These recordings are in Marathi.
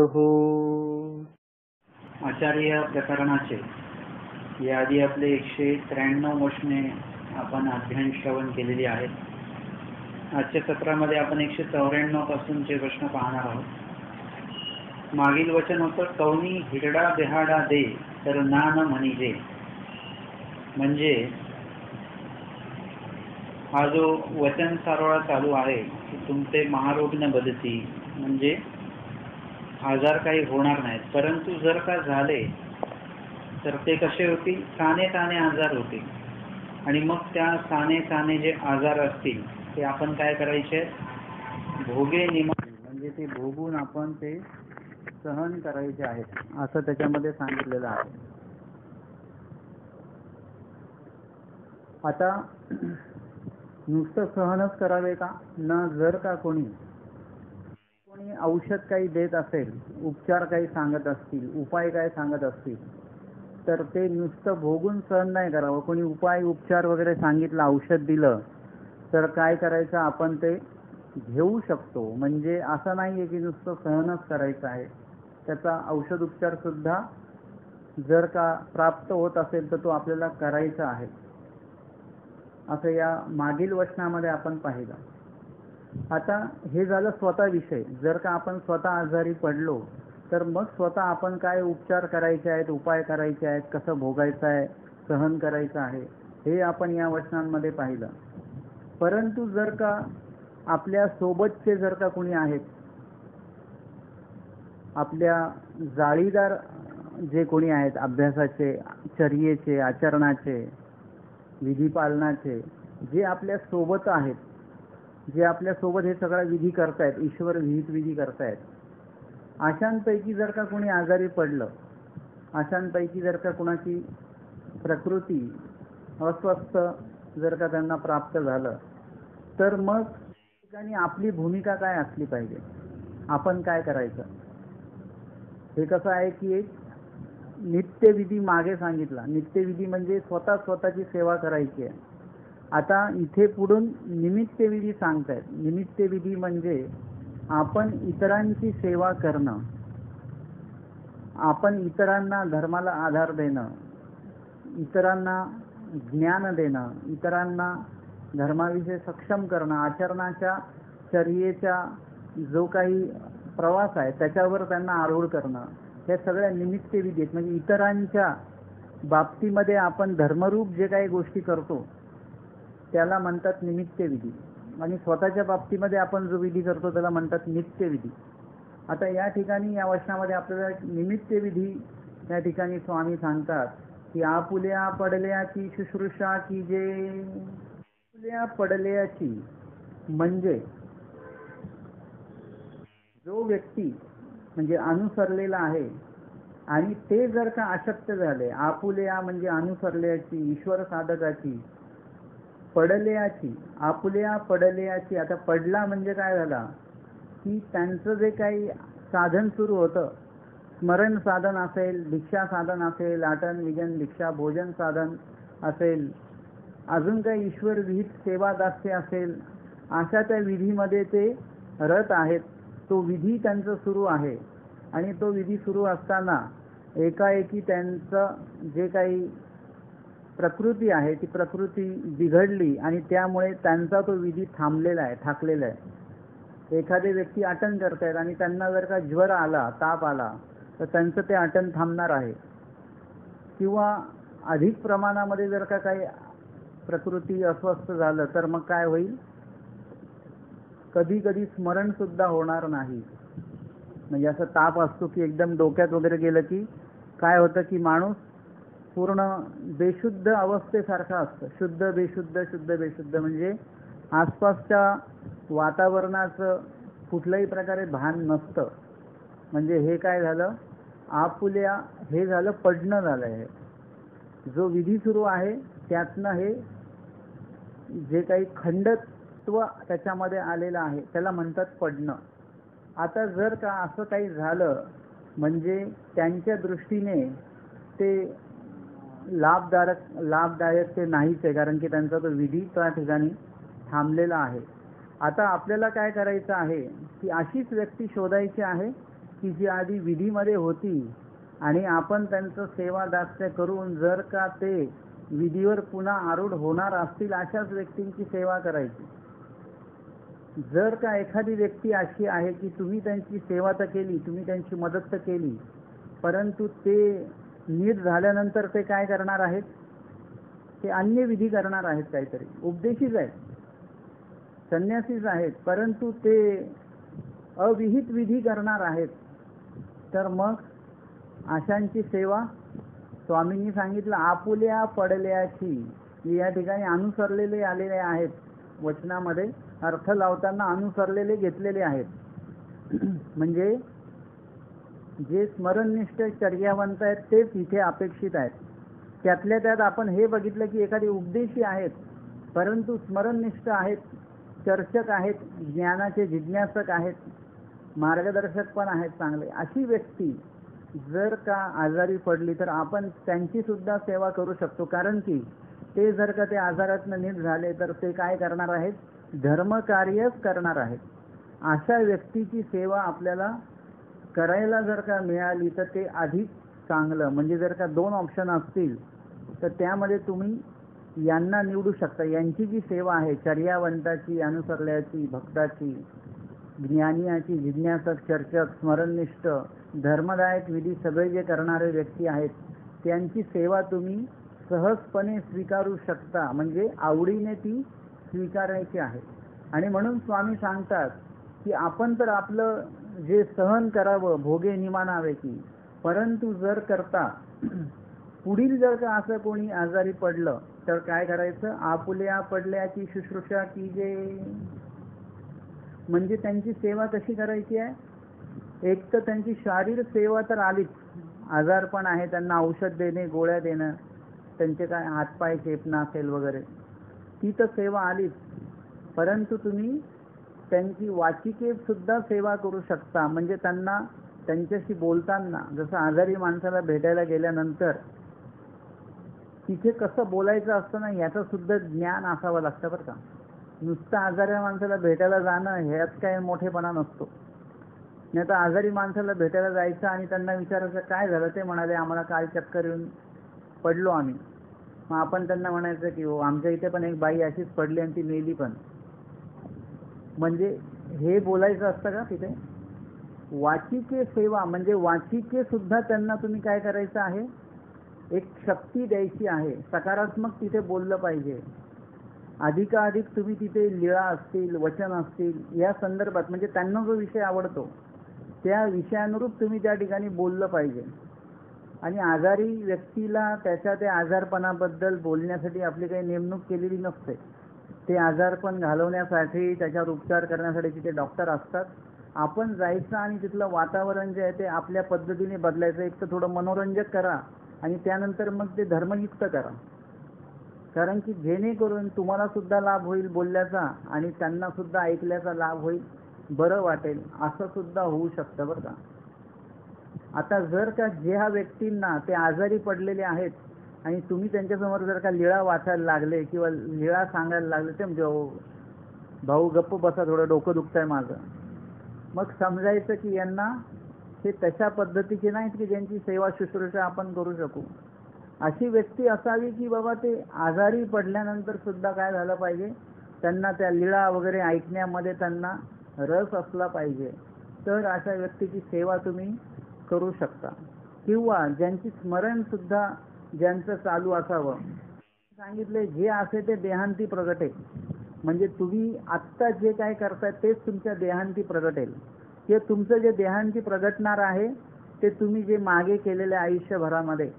हो. आचार्य प्रकरणाचे याआधी आपले 193 वचने आपण अध्ययन श्रवण केलेली आहेत. आजच्या सत्रामध्ये आपण 194 पासूनचे प्रश्न पाहणार आहोत. मागील वचन होतं, कौनी हिरडा बेहाडा दे तर नान म्हणिजे. म्हणजे हा जो वचन सारोळा चालू आहे की तुमचे महारोग न बदती, म्हणजे आजार काही होणार नाहीत, परंतु जर का झाले तर ते कसे होतील? साने ताने आजार होतील. आणि मग त्या साने ताने जे आजार असतील ते आपण काय करायचे? भोगे निमन, म्हणजे ते भोगून आपण ते सहन करायचे आहेत, असं त्याच्यामध्ये सांगितलेलं आहे. आता नुसतं सहनच करावे का? न जर का कोणी औषध काही देत असेल, उपचार काही सांगत असतील, उपाय काय सांगत असतील, तर ते नुसतं भोगून सहन नाही करावं. कोणी उपाय उपचार वगैरे सांगितलं, औषध दिलं, तर काय करायचं? आपण ते घेऊ शकतो. म्हणजे असं नाहीये की नुसतं सहनच करायचं आहे. त्याचा औषध उपचार सुद्धा जर का प्राप्त होत असेल तर तो आपल्याला करायचा आहे, असं या मागील वचनामध्ये आपण पाहिलं. आता हे झालं स्वतः विषय. जर का आपण स्वतः आजारी पडलो तर मग स्वतः आपण काय उपचार करायचे आहेत, उपाय करायचे आहेत, कसं भोगायचं आहे, सहन करायचं आहे, हे आपण या वचनांमध्ये पाहिलं. परंतु जर का आपल्या सोबतचे जर का कोणी आहेत, आपल्या जाळीदार जे कोणी आहेत, अभ्यासाचे, चर्येचे, आचरणाचे, विधी पालनाचे, जे आपल्या सोबत आहेत, जे आपल्या सोबत हे सगळा विधी करतायत, ईश्वर विहित विधी करतायत, अशांपैकी जर का कोणी आजारी पडलं, अशांपैकी जर का कोणाची प्रकृती अस्वस्थ जर का त्यांना प्राप्त झालं, तर मग ठिकाणी आपली भूमिका काय असली पाहिजे? आपण काय करायचं? हे कसं आहे की एक नित्यविधी मागे सांगितला. नित्यविधी म्हणजे स्वतःची सेवा करायची आहे. आता इथे पुढून निमित्तविधी सांगतायत. निमित्तविधी म्हणजे आपण इतरांची सेवा करणं, आपण इतरांना धर्माला आधार देणं, इतरांना ज्ञान देणं, इतरांना धर्माविषयी सक्षम करणं, आचरणाच्या चर्येचा जो काही प्रवास आहे त्याच्यावर त्यांना आरूढ करणं, हे सगळ्या निमित्तविधी आहेत. म्हणजे इतरांच्या बाबतीमध्ये आपण धर्मरूप जे काही गोष्टी करतो त्याला म्हणतात निमित्तविधी, आणि स्वतःच्या बाबतीमध्ये आपण जो विधी करतो त्याला म्हणतात नित्यविधी. आता या ठिकाणी या वचनामध्ये आपल्याला निमित्तविधी या ठिकाणी स्वामी सांगतात की आपुल्या पडल्याची शुश्रूषा की जे. आपुल्या पडल्याची म्हणजे जो व्यक्ती म्हणजे अनुसरलेला आहे आणि ते जर का अशक्य झाले, आपुल्या म्हणजे अनुसरल्याची, ईश्वर साधकाची, पडल्याची, आपुल्या पडल्याची. आता पडला म्हणजे काय झाला की त्यांचं जे काही साधन सुरू होतं, स्मरण साधन असेल, दीक्षा साधन असेल, आटन विजन दीक्षा भोजन साधन असेल, अजून काही ईश्वर विहित सेवा दास्य असेल, अशा त्या विधीमध्ये ते रत आहेत. तो विधी त्यांचं सुरू आहे आणि तो विधी सुरू असताना एकाएकी त्यांचं जे काही प्रकृती आहे ती प्रकृती बिघडली आणि त्यामुळे त्यांचा तो विधी थांबलेला आहे, ठाकलेला आहे. एखादे व्यक्ती आटन करतायत आणि त्यांना जर का ज्वर आला, ताप आला, तर त्यांचं ते आटन थांबणार आहे. किंवा अधिक प्रमाणामध्ये जर का काही प्रकृती अस्वस्थ झालं तर मग काय होईल? कधी कधी स्मरण सुद्धा होणार नाही. म्हणजे असं ताप असतो की एकदम डोक्यात वगैरे गेलं की काय होतं की माणूस पूर्ण बेशुद्ध अवस्थेसारखा असतं. शुद्ध बेशुद्ध, शुद्ध बेशुद्ध, म्हणजे आसपासच्या वातावरणाचं कुठल्याही प्रकारे भान नसतं. म्हणजे हे काय झालं? आपुल्या, हे झालं पडणं झालं. आहे जो विधी सुरू आहे त्यातनं हे जे काही खंडत्व त्याच्यामध्ये आलेलं आहे त्याला म्हणतात पडणं. आता जर का असं काही झालं म्हणजे त्यांच्या दृष्टीने ते लाभदायक ते नाहीच आहे, कारण की त्यांचा तो विधी त्या ठिकाणी थांबलेला आहे. आता आपल्याला काय करायचं आहे की अशीच व्यक्ती शोधायची आहे की जी आधी विधीमध्ये होती आणि आपण त्यांचं सेवा दास्य करून जर का ते विधीवर पुन्हा आरूढ होणार असतील अशाच व्यक्तींची सेवा करायची. जर का एखादी व्यक्ती अशी आहे की तुम्ही त्यांची सेवा तर केली, तुम्ही त्यांची मदत तर केली, परंतु ते नीट झाल्यानंतर ते काय करणार आहेत, ते अन्य विधी करणार आहेत, काहीतरी उपदेशीच आहेत, संन्यासीच आहेत, परंतु ते अविहित विधी करणार आहेत, तर मग अशांची सेवा स्वामींनी सांगितलं आपुल्या पडल्याची. या ठिकाणी अनुसरलेले आलेले आहेत, वचनामध्ये अर्थ लावताना अनुसरलेले घेतलेले आहेत. म्हणजे जे स्मरणनिष्ठ चर्यावंत आहेत तेच इथे अपेक्षित आहेत. त्यातल्या त्यात आपण हे बघितलं की एखादी उपदेशी आहेत, परंतु स्मरणनिष्ठ आहेत, चर्चक आहेत, ज्ञानाचे जिज्ञासक आहेत, मार्गदर्शक पण आहेत चांगले. अशी व्यक्ती जर का आजारी पडली तर आपण त्यांची सुद्धा सेवा करू शकतो. कारण की ते जर का ते आजारातनं नीट झाले तर ते काय करणार आहेत, धर्मकार्यच करणार आहेत. अशा व्यक्तीची सेवा आपल्याला करायला जर का मिळाली तर ते अधिक चांगलं. म्हणजे जर का 2 ऑप्शन असतील तर त्यामध्ये तुम्ही यांना निवडू शकता. यांची जी सेवा आहे चर्यावंताची, अनुसरल्याची, भक्ताची, ज्ञानियाची, जिज्ञासक, चर्चक, स्मरणनिष्ठ, धर्मदायक विधी सगळे जे करणारे व्यक्ती आहेत त्यांची सेवा तुम्ही सहजपणे स्वीकारू शकता. म्हणजे आवडीने ती स्वीकारायची आहे. आणि म्हणून स्वामी सांगतात की आपण तर आपलं जे सहन करावं भोगे निमानावे की, परंतु जर करता पुढील जर का असं कोणी आजारी पडलं तर काय करायचं, आपुल्या पडल्याची शुश्रूषा कीजे. म्हणजे त्यांची सेवा कशी करायची आहे, एक तर त्यांची शारीर सेवा तर आलीच, आजारपण आहे त्यांना औषध देणे, गोळ्या देणं, त्यांचे काय हातपाय चेपणं असेल वगैरे, ती तर सेवा आलीच, परंतु तुम्ही त्यांची वाचिकेत सुद्धा सेवा करू शकता. म्हणजे त्यांना त्यांच्याशी बोलताना जसं आजारी माणसाला भेटायला गेल्यानंतर तिथे कसं बोलायचं असतं ना याचं सुद्धा ज्ञान असावं लागतं बरं का. नुसतं आजारी माणसाला भेटायला जाणं ह्यात काय मोठेपणा नसतो. नाही तर आजारी माणसाला भेटायला जायचं आणि त्यांना विचारायचं काय झालं, ते म्हणाले आम्हाला काल चक्कर येऊन पडलो आम्ही. मग आपण त्यांना म्हणायचं की हो आमच्या इथे पण एक बाई अशीच पडली आणि ती मेली पण. म्हणजे हे बोलायचं असतं का तिथे. वाचिके सेवा म्हणजे वाचिके सुद्धा त्यांना तुम्ही काय करायचं आहे, एक शक्ती द्यायची आहे, सकारात्मक तिथे बोललं पाहिजे. अधिकाधिक तुम्ही तिथे लीळा असतील, वचन असतील या संदर्भात, म्हणजे त्यांना जो विषय आवडतो त्या विषयानुरूप तुम्ही त्या ठिकाणी बोललं पाहिजे. आणि आजारी व्यक्तीला त्याच्या त्या आजारपणाबद्दल बोलण्यासाठी आपली काही नेमणूक केलेली नसते. ते आजारपण घालवण्यासाठी, त्याच्यावर उपचार करण्यासाठी तिथे डॉक्टर असतात. आपण जायचं आणि तिथलं वातावरण जे आहे ते आपल्या पद्धतीने बदलायचं. एक तर थोडं मनोरंजक करा आणि त्यानंतर मग ते धर्मयुक्त करा. कारण की जेणेकरून तुम्हाला सुद्धा लाभ होईल बोलल्याचा आणि त्यांना सुद्धा ऐकल्याचा लाभ होईल, बरं वाटेल, असं सुद्धा होऊ शकतं बरं का. आता जर का ज्या व्यक्तींना ते आजारी पडलेले आहेत आणि तुम्ही त्यांच्यासमोर जर का लीळा वाचायला लागले किंवा लीळा सांगायला लागले, ते म्हणजे भाऊ गप्प बसा, थोडं डोकं दुखतंय माझं, मग समजायचं की यांना हे तशा पद्धतीचे नाहीत की ज्यांची सेवा शुश्रूषा आपण करू शकू. अशी व्यक्ती असावी की बाबा ते आजारी पडल्यानंतर सुद्धा काय झालं पाहिजे, त्यांना त्या लीळा वगैरे ऐकण्यामध्ये त्यांना रस असला पाहिजे. तर अशा व्यक्तीची सेवा तुम्ही करू शकता. किंवा ज्यांची स्मरण सुद्धा ज्यांचं चालू असावं. सांगितले जे असे ते देहांती प्रगटे. म्हणजे तुम्ही आत्ता जे काय करताय तेच तुमच्या देहांती प्रगटेल. हे तुमचं जे देहांती प्रगटणार आहे ते तुम्ही जे मागे केलेल्या आयुष्यभरामध्ये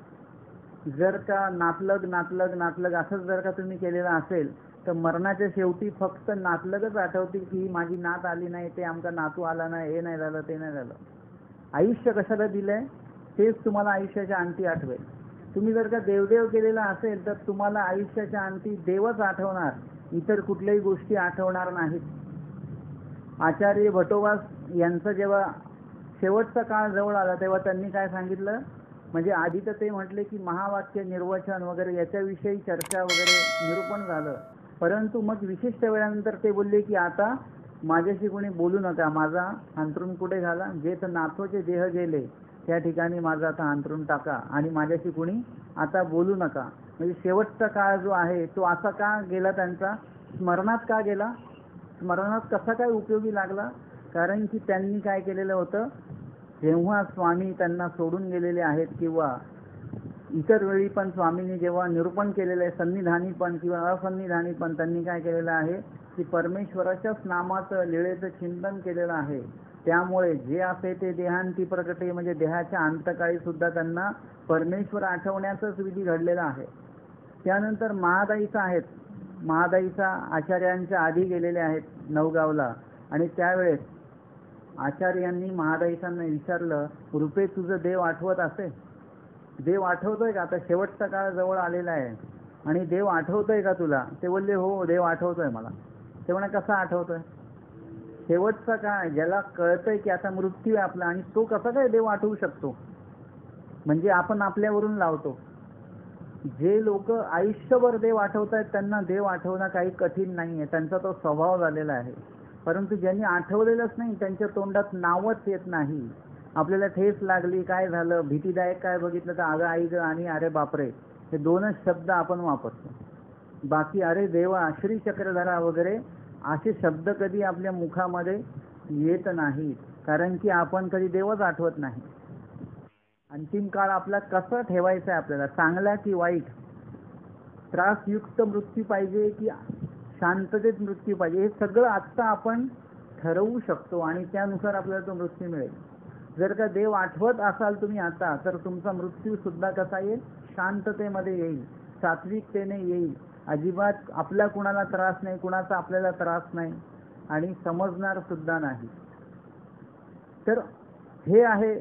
जर का नातलग नातलग नातलग असंच जर का तुम्ही केलेलं असेल तर मरणाच्या शेवटी फक्त नातलगच आठवतील की ही माझी नात आली नाही, ते आमचा नातू आला नाही, हे नाही झालं, ते नाही झालं. आयुष्य कशाला दिलंय तेच तुम्हाला आयुष्याच्या अंती आठवेल. तुम्ही जर का देवदेव केलेला असेल तर तुम्हाला आयुष्याच्या अंती देवच आठवणार, इतर कुठल्याही गोष्टी आठवणार नाहीत. आचार्य भटोबास यांचं जेव्हा शेवटचा काळ जवळ आला तेव्हा त्यांनी काय सांगितलं, म्हणजे आधी तर ते म्हटले की महावाक्य निर्वचन वगैरे याच्याविषयी चर्चा वगैरे निरूपण झालं, परंतु मग विशिष्ट वेळानंतर ते बोलले की आता माझ्याशी कोणी बोलू नका, माझा अंथरूण कुठे घाला, जे तर नाथोचे देह गेले त्या ठिकाणी माझा आता अंथरूण टाका आणि माझ्याशी कोणी आता बोलू नका. म्हणजे शेवटचा काळ जो आहे तो असा का गेला त्यांचा, स्मरणात का गेला, स्मरणात कसा काय उपयोगी लागला? कारण की त्यांनी काय केलेलं होतं, जेव्हा स्वामी त्यांना सोडून गेलेले आहेत किंवा इतर वेळी पण स्वामींनी जेव्हा निरूपण केलेलं आहे, सन्निधानी पण किंवा असन्निधानी पण त्यांनी काय केलेलं आहे की परमेश्वराच्याच नामाचं लीळेचं चिंतन केलेलं आहे. त्यामुळे जे असे ते देहांती प्रकटे, म्हणजे देहाच्या अंतकाळी सुद्धा त्यांना परमेश्वर आठवण्याचाच विधी घडलेला आहे. त्यानंतर महादाईचा आहेत, महादाईचा आचार्यांच्या आधी गेलेले आहेत नवगावला आणि त्यावेळेस आचार्यांनी महादाईसांना विचारलं, रुपे तुझं देव आठवत असे, देव आठवतोय का? आता शेवटचा काळ जवळ आलेला आहे आणि देव आठवतोय का तुला? ते बोलले हो देव आठवतोय मला. ते म्हणे कसा आठवतोय? शेवटचा काळ ज्याला कळतंय की आता मृत्यू आहे आपला आणि तो कसा काय देव आठवू शकतो? म्हणजे आपण आपल्यावरून लावतो. जे लोक आयुष्यभर देव आठवतायत त्यांना देव आठवणं काही कठीण नाहीये, त्यांचा तो स्वभाव झालेला आहे. परंतु ज्यांनी आठवलेलंच नाही त्यांच्या तोंडात नावच येत नाही. आपल्याला ठेस लागली, काय झालं, भीतीदायक काय बघितलं तर अगं आई ग आणि अरे बापरे, हे दोनच शब्द आपण वापरतो. बाकी अरे देवा, श्री चक्रधरा वगैरे असे शब्द कधी आपल्या मुखामध्ये येत नाहीत, कारण की आपण कधी देवच आठवत नाही. अंतिम काळ आपला कसा ठेवायचा आहे आपल्याला, चांगला की वाईट, त्रासयुक्त मृत्यू पाहिजे की शांततेत मृत्यू पाहिजे, हे सगळं आत्ता आपण ठरवू शकतो आणि त्यानुसार आपल्याला तो मृत्यू मिळेल. जर का देव आठवत असाल तुम्ही आता, तर तुमचा मृत्यू सुद्धा कसा येईल, शांततेमध्ये येईल, सात्विकतेने येईल. अजिबात आपला कुणाला त्रास नाही, कुणाचा आपल्याला त्रास नाही आणि समजणार सुद्धा नाही. तर हे आहे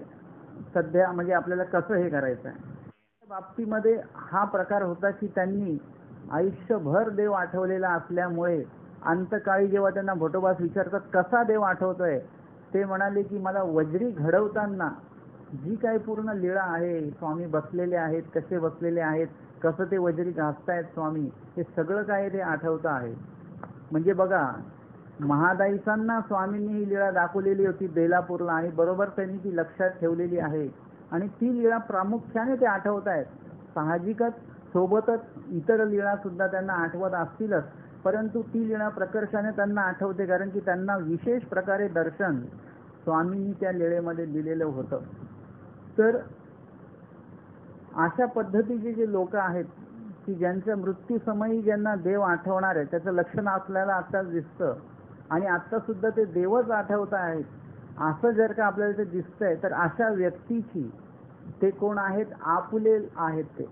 सध्या, म्हणजे आपल्याला कसं हे करायचं आहे. बाबतीमध्ये हा प्रकार होता की त्यांनी आयुष्यभर देव आठवलेला असल्यामुळे अंतकाळी जेव्हा त्यांना भटोबास विचारतात कसा देव आठवतोय, ते म्हणाले की मला वज्री घडवताना जी काही पूर्ण लीळा आहे, स्वामी बसलेले आहेत, कसे बसलेले आहेत, कसं ते वज्री घासतायत स्वामी, हे सगळं काय ते आठवतं आहे. म्हणजे बघा, महादाईसांना स्वामींनी ही लीळा दाखवलेली होती बेलापूरला आणि बरोबर त्यांनी ती लक्षात ठेवलेली आहे आणि ती लीळा प्रामुख्याने ते आठवत आहेत. साहजिकच सोबतच इतर लीळा सुद्धा त्यांना आठवत असतीलच, परंतु ती लीळा प्रकर्षाने त्यांना आठवते, कारण की त्यांना विशेष प्रकारे दर्शन स्वामींनी त्या लीळेमध्ये दिलेलं होतं. तर अशा पद्धतीचे जे लोक आहेत की ज्यांच्या मृत्यूसमयी ज्यांना देव आठवणार आहे, त्याचं लक्षण आपल्याला आत्ताच दिसतं आणि आत्ता सुद्धा ते देवच आठवत आहेत असं जर का आपल्याला ते दिसतंय, तर अशा व्यक्तीची ते कोण आहेत, आपुले आहेत ते.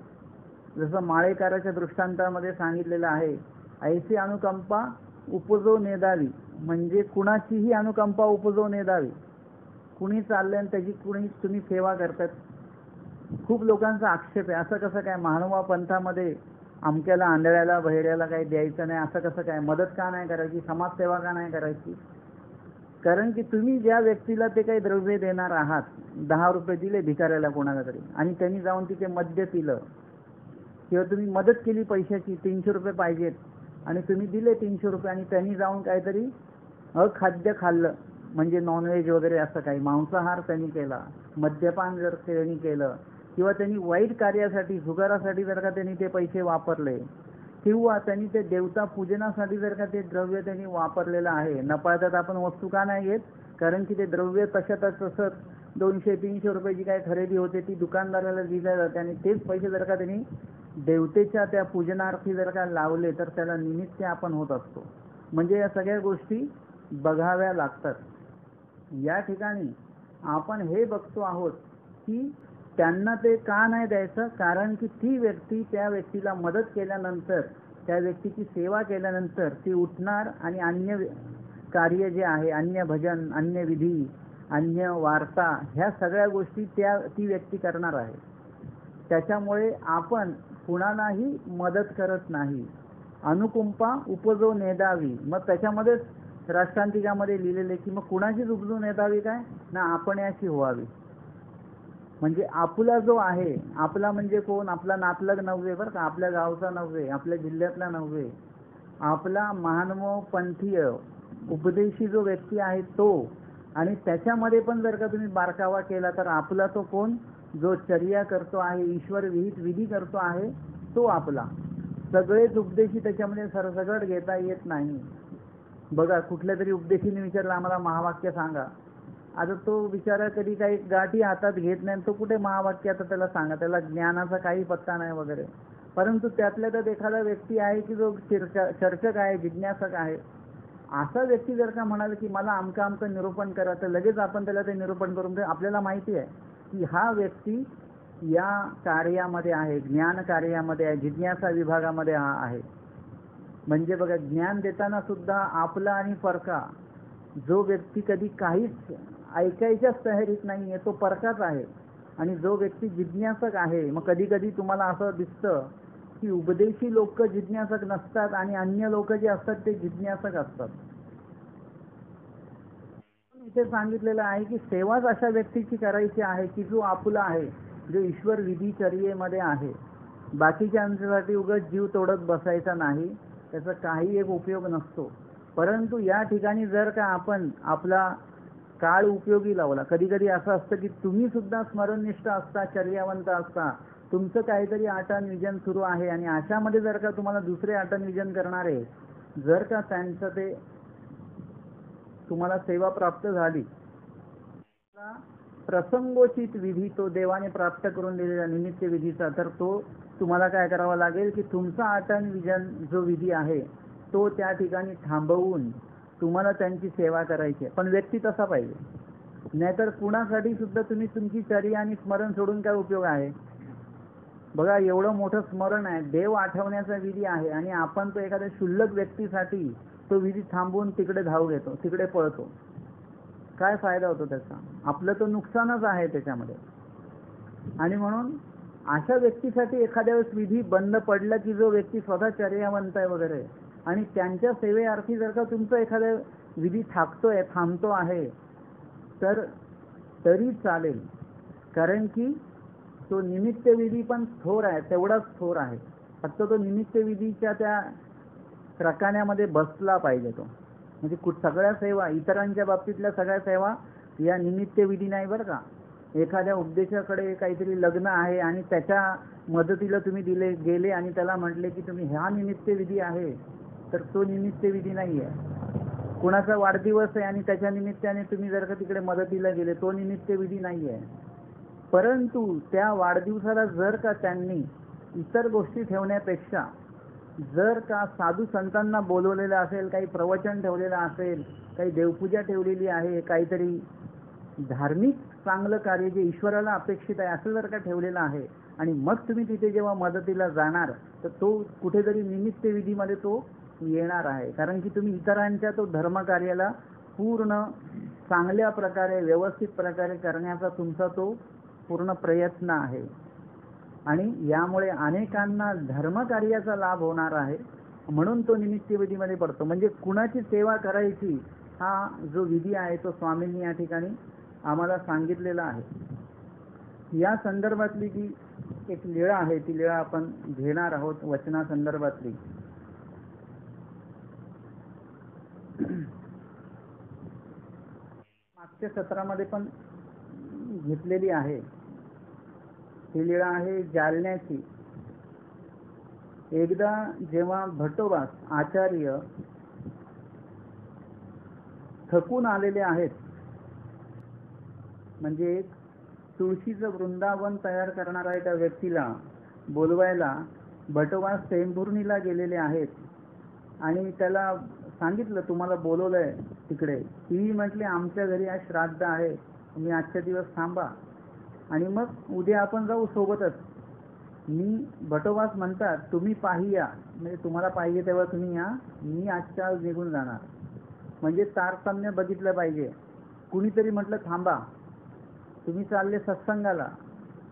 जसं माळेकराच्या दृष्टांतामध्ये सांगितलेलं आहे, ऐसी अनुकंपा उपजो नेदावी, म्हणजे कुणाचीही अनुकंपा उपजो नेदावी. कुणी चाललंय आणि त्याची कुणी तुम्ही सेवा करतात. खूप लोकांचा आक्षेप आहे, असं कसं काय मानवा पंथामध्ये अमक्याला आंधळ्याला बहिऱ्याला काही द्यायचं नाही, असं कसं काय, मदत का नाही करायची, समाजसेवा का नाही करायची? कारण की तुम्ही ज्या व्यक्तीला ते काही द्रव्य देणार आहात, 10 रुपये दिले भिकाऱ्याला कोणाला तरी आणि त्यांनी जाऊन तिथे मद्य पिलं, किंवा तुम्ही मदत केली पैशाची, 300 रुपये पाहिजेत आणि तुम्ही दिले 300 रुपये आणि त्यांनी जाऊन काहीतरी अखाद्य खाल्लं, म्हणजे नॉनव्हेज वगैरे असं काही मांसाहार त्यांनी केला, मद्यपान जर त्यांनी केलं किंवा त्यांनी वाईट कार्यासाठी जुगारासाठी जर का त्यांनी ते पैसे वापरले किंवा त्यांनी ते देवता पूजनासाठी जर का ते द्रव्य त्यांनी वापरलेलं आहे, नपाळतात आपण वस्तू का नाही घेत, कारण की ते द्रव्य तशातच तसंच 200-300 रुपयाची काय खरेदी होते ती दुकानदाराला दिल्या जाते आणि तेच पैसे जर का त्यांनी देवतेच्या त्या पूजनार्थी जर का लावले तर त्याला निमित्त आपण होत असतो. म्हणजे या सगळ्या गोष्टी बघाव्या लागतात. या ठिकाणी आपण हे बघतो आहोत की त्यांना ते का नाही द्यायचं, कारण की ती व्यक्ती त्या व्यक्तीला मदत केल्यानंतर, त्या व्यक्तीची सेवा केल्यानंतर ती उठणार आणि अन्य कार्य जे आहे, अन्य भजन, अन्य विधी, अन्य वार्ता, ह्या सगळ्या गोष्टी ती व्यक्ती करणार आहे. त्याच्यामुळे आपण कुणालाही मदत करत नाही. अनुकंपा उपजो नेदावी, मग त्याच्यामध्येच राष्ट्रांतिकामध्ये लिहिलेले की मग कुणाचीच उपजो नेदावी काय ना, आपण याची व्हावी. म्हणजे आपला जो आहे, आपला म्हणजे कोण, आपला नातलग नव्हे बरं का, आपल्या गावचा नव्हे, आपल्या जिल्ह्यातला नव्हे, आपला महानमो पंथीय उपदेशी जो व्यक्ती आहे तो, आणि त्याच्यामध्ये पण जर का तुम्ही बारकावा केला तर आपला तो कोण, जो चर्या करतो आहे, ईश्वर विहित विधी करतो आहे तो आपला. सगळेच उपदेशी त्याच्यामध्ये सरसगट घेता येत नाही. बघा, कुठल्या तरी उपदेशीने विचारलं आम्हाला महावाक्य सांगा, आता तो बिचारा कधी काही गाठी हातात घेत नाही, तो कुठे महावाक्य आता त्याला सांगा, त्याला ज्ञानाचा काही पत्ता नाही वगैरे. परंतु त्यातल्या त्यात एखादा व्यक्ती आहे की जो चर्चक आहे, जिज्ञासक आहे, असा व्यक्ती जर का म्हणाल की मला आमका आमचं निरूपण करा, तर लगेच आपण त्याला ते निरूपण करून दे. आपल्याला माहिती आहे की हा व्यक्ती या कार्यामध्ये आहे, ज्ञान कार्यामध्ये आहे, जिज्ञासा विभागामध्ये हा आहे. म्हणजे बघा, ज्ञान देताना सुद्धा आपला आणि परका, जो व्यक्ती कधी काहीच ऐकायच्याच तयारीत नाही आहे तो परकाच आहे. आणि जो व्यक्ती जिज्ञासक आहे, मग कधी कधी तुम्हाला असं दिसतं की उपदेशी लोक जिज्ञासक नसतात आणि अन्य लोक जे असतात ते जिज्ञासक असतात. इथे सांगितलेलं आहे की सेवाच अशा व्यक्तीची करायची आहे की जो आपुला आहे, जो ईश्वर विधी चर्येमध्ये आहे. बाकीच्यांसाठी उगाच जीव तोडत बसायचा नाही, त्याचा काही एक उपयोग नसतो. परंतु या ठिकाणी जर का आपण आपला काळ उपयोगी लावला, कधी कधी असं असतं की तुम्ही सुद्धा स्मरणनिष्ठ असता, चर्यावंत असता, तुमचं काहीतरी आटन विजन सुरू आहे, आणि अशामध्ये जर का तुम्हाला दुसरे आटन विजन करणारे जर का त्यांचं ते तुम्हाला सेवा प्राप्त झाली, प्रसंगोचित विधी तो देवाने प्राप्त करून दिलेला निमित्त विधीचा, तर तो तुम्हाला काय करावा लागेल की तुमचा आटन विजन जो विधी आहे तो त्या ठिकाणी थांबवून तुम्हाला त्यांची सेवा करायची आहे. पण व्यक्ती तसा पाहिजे, नाहीतर कुणासाठी सुद्धा तुम्ही तुमची चर्या आणि स्मरण सोडून काय उपयोग आहे. बघा, एवढं मोठं स्मरण आहे, देव आठवण्याचा विधी आहे, आणि आपण तो एखाद्या क्षुल्लक व्यक्तीसाठी तो विधी थांबवून तिकडे धाव घेतो, तिकडे पळतो. काय फायदा होतो त्याचा? आपलं तो नुकसानच आहे त्याच्यामध्ये. आणि म्हणून अशा व्यक्तीसाठी एखाद्या वेळेस विधी बंद पडला की जो व्यक्ती स्वतः चर्यावंत आहे वगैरे, आणि त्यांच्या सेवेअर्थी जर का तुमचा एखादा विधी थांबतोय, थांबतो आहे, तर तरी चालेल, कारण की तो निमित्त विधी पण थोर आहे, तेवढाच थोर आहे. फक्त तो निमित्त विधीच्या त्या रकान्यामध्ये बसला पाहिजे तो. म्हणजे सगळ्या सेवा, इतरांच्या बाबतीतल्या सगळ्या सेवा या निमित्त विधी नाही बरं का. एखाद्या उपदेशाकडे काहीतरी लग्न आहे आणि त्याच्या मदतीला तुम्ही गेले आणि त्याला म्हटले की तुम्ही ह्या निमित्त विधी आहे, तर तो निमित्त विधी नाही आहे. कुणाचा वाढदिवस आहे आणि त्याच्या निमित्ताने तुम्ही जर का तिकडे मदतीला गेले, तो निमित्त विधी नाही आहे. परंतु त्या वाढदिवसाला जर का त्यांनी इतर गोष्टी ठेवण्यापेक्षा जर का साधू संतांना बोलवलेलं असेल, काही प्रवचन ठेवलेलं असेल, काही देवपूजा ठेवलेली आहे, काहीतरी धार्मिक चांगलं कार्य जे ईश्वराला अपेक्षित आहे असं जर का ठेवलेलं आहे, आणि मग तुम्ही तिथे जेव्हा मदतीला जाणार, तर तो कुठेतरी निमित्त विधीमध्ये तो येणार आहे. कारण की तुम्ही इतरांच्या तो धर्मकार्याला पूर्ण चांगल्या प्रकारे, व्यवस्थित प्रकारे करण्याचा तुमचा तो पूर्ण प्रयत्न आहे, आणि यामुळे अनेकांना धर्मकार्याचा लाभ होणार आहे. म्हणून तो निमित्त विधीमध्ये पडतो. म्हणजे कुणाची सेवा करायची हा जो विधी आहे तो स्वामींनी या ठिकाणी आम्हाला सांगितलेला आहे. या संदर्भातली जी एक लीळा आहे ती लीळा आपण घेणार आहोत वचना संदर्भातली. मागच्या सत्रामध्ये पण घेतलेली आहे. ही लीळा आहे जालन्याची. एकदा जेव्हा भट्टोबास आचार्य थकून आलेले आहेत, म्हणजे एक तुळशीचं वृंदावन तयार करणारा एका व्यक्तीला बोलवायला भट्टोबास टेंभुर्णीला गेलेले आहेत, आणि त्याला सांगितलं तुम्हाला बोलवलंय तिकडे. ती म्हटली आमच्या घरी आज श्राद्ध आहे, तुम्ही आजच्या दिवस थांबा आणि मग उद्या आपण जाऊ सोबतच. मी भट्टोबास म्हणतात तुम्ही पाहिया, म्हणजे तुम्हाला पाहिजे तेव्हा तुम्ही या, मी आजच्या आज निघून जाणार. म्हणजे तारतम्य बघितलं पाहिजे. कुणीतरी म्हटलं थांबा, तुम्ही चालले सत्संगाला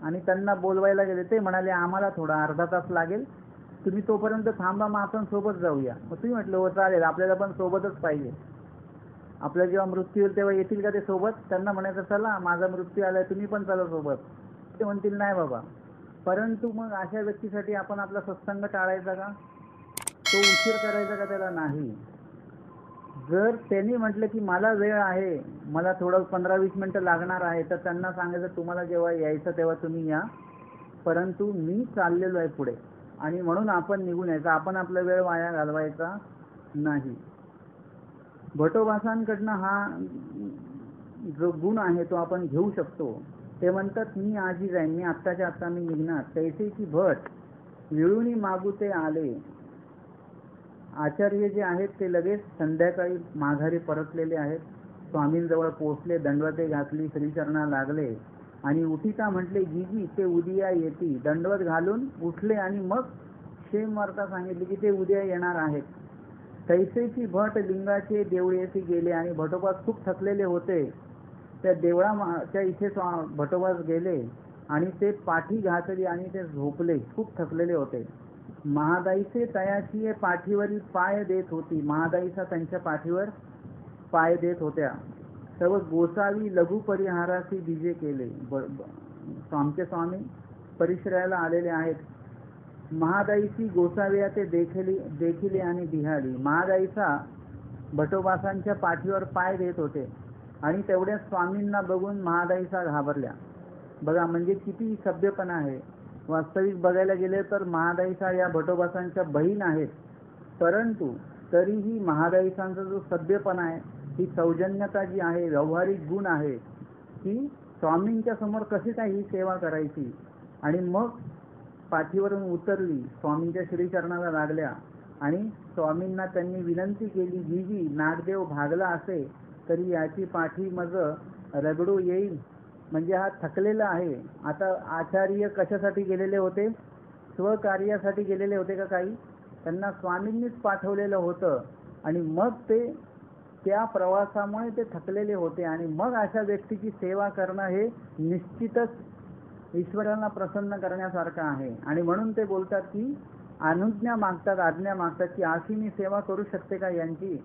आणि त्यांना बोलवायला गेले, ते म्हणाले आम्हाला थोडा अर्धा तास लागेल, तुम्ही तोपर्यंत थांबा, मग आपण सोबत जाऊया. मग तुम्ही म्हटलं हो चालेल, आपल्याला पण सोबतच पाहिजे. आपला जेव्हा मृत्यू होईल तेव्हा येतील का ते सोबत? त्यांना म्हणायचं चला माझा मृत्यू आलाय, तुम्ही पण चला सोबत. ते म्हणतील नाही बाबा. परंतु मग अशा व्यक्तीसाठी आपण आपला सत्संग टाळायचा का? तो उशीर करायचा का? त्याला नाही. जर त्यांनी म्हटलं की मला वेळ आहे, मला थोडं 15-20 मिनिटं लागणार आहे, तर त्यांना सांगायचं तुम्हाला जेव्हा यायचं तेव्हा तुम्ही या, परंतु मी चाललेलो आहे पुढे, आणि म्हणून आपण निघून यायचं, आपण आपला वेळ वाया घालवायचा नाही. भटोबासांकडनं हा जो गुण आहे तो आपण घेऊ शकतो. ते म्हणतात मी आजी जाईन, मी आत्ताच्या आत्ता मी निघणार. तैसेची भट विळुनी मागुते आले. आचार्य जे आहेत ते लगेच संध्याकाळी माघारी परतलेले आहेत. स्वामींजवळ पोहोचले, दंडवते घातली, श्रीचरणा लागले आणि उठीता म्हटले जीजी ते उद्या येती. दंडवत घालून उठले आणि मग क्षेम वार्ता सांगितली की ते उद्या येणार आहेत. तैसेची भट लिंगाचे देवळेसी गेले आणि भटोबा खूप थकलेले होते. त्या देवळाच्या इथे भटोबास गेले आणि ते पाठी घातली आणि ते झोपले, खूप थकलेले होते. महादाईचे तयाची पाठीवरील पाय देत होती. महादाईचा त्यांच्या पाठीवर पाय देत होत्या. सर्व गोसावी लघु परिहाराशी बीजे केले. आमचे स्वामी परिश्रयाला आलेले आहेत. महादाईची गोसाव्या ते देखिले आणि बिहाली. महादाईचा भटोबासांच्या पाठीवर पाय देत होते आणि तेवढ्या स्वामींना बघून महादाईचा घाबरल्या. बघा म्हणजे किती सभ्यपणा आहे. वास्तविक बघायला गेले तर महादाईचा या भटोबासांच्या बहीण आहेत, परंतु तरीही महादाईसांचा जो सभ्यपणा आहे, ही सौजन्यता जी आहे, व्यावहारिक गुण आहे, की स्वामींच्या समोर कशी काय ही सेवा करायची. आणि मग पाठीवरून उतरली, स्वामींच्या श्रीचरणाला लागल्या आणि स्वामींना त्यांनी विनंती केली, जीजी नागदेव भागला असे तरी याची पाठी मज रगडू येईल. म्हणजे हा थकलेला आहे. आता आचार्य कशासाठी गेलेले होते? स्वकार्यासाठी गेलेले होते का काही? त्यांना स्वामींनीच पाठवलेलं होतं आणि मग ते त्या प्रवासामुळे ते थकलेले होते आणि मग अशा व्यक्तीची सेवा करणं हे निश्चितच ईश्वराला प्रसन्न करण्यासारखं आहे. आणि म्हणून ते बोलतात की अनुज्ञा मागतात, आज्ञा मागतात की अशी मी सेवा करू शकते का यांची.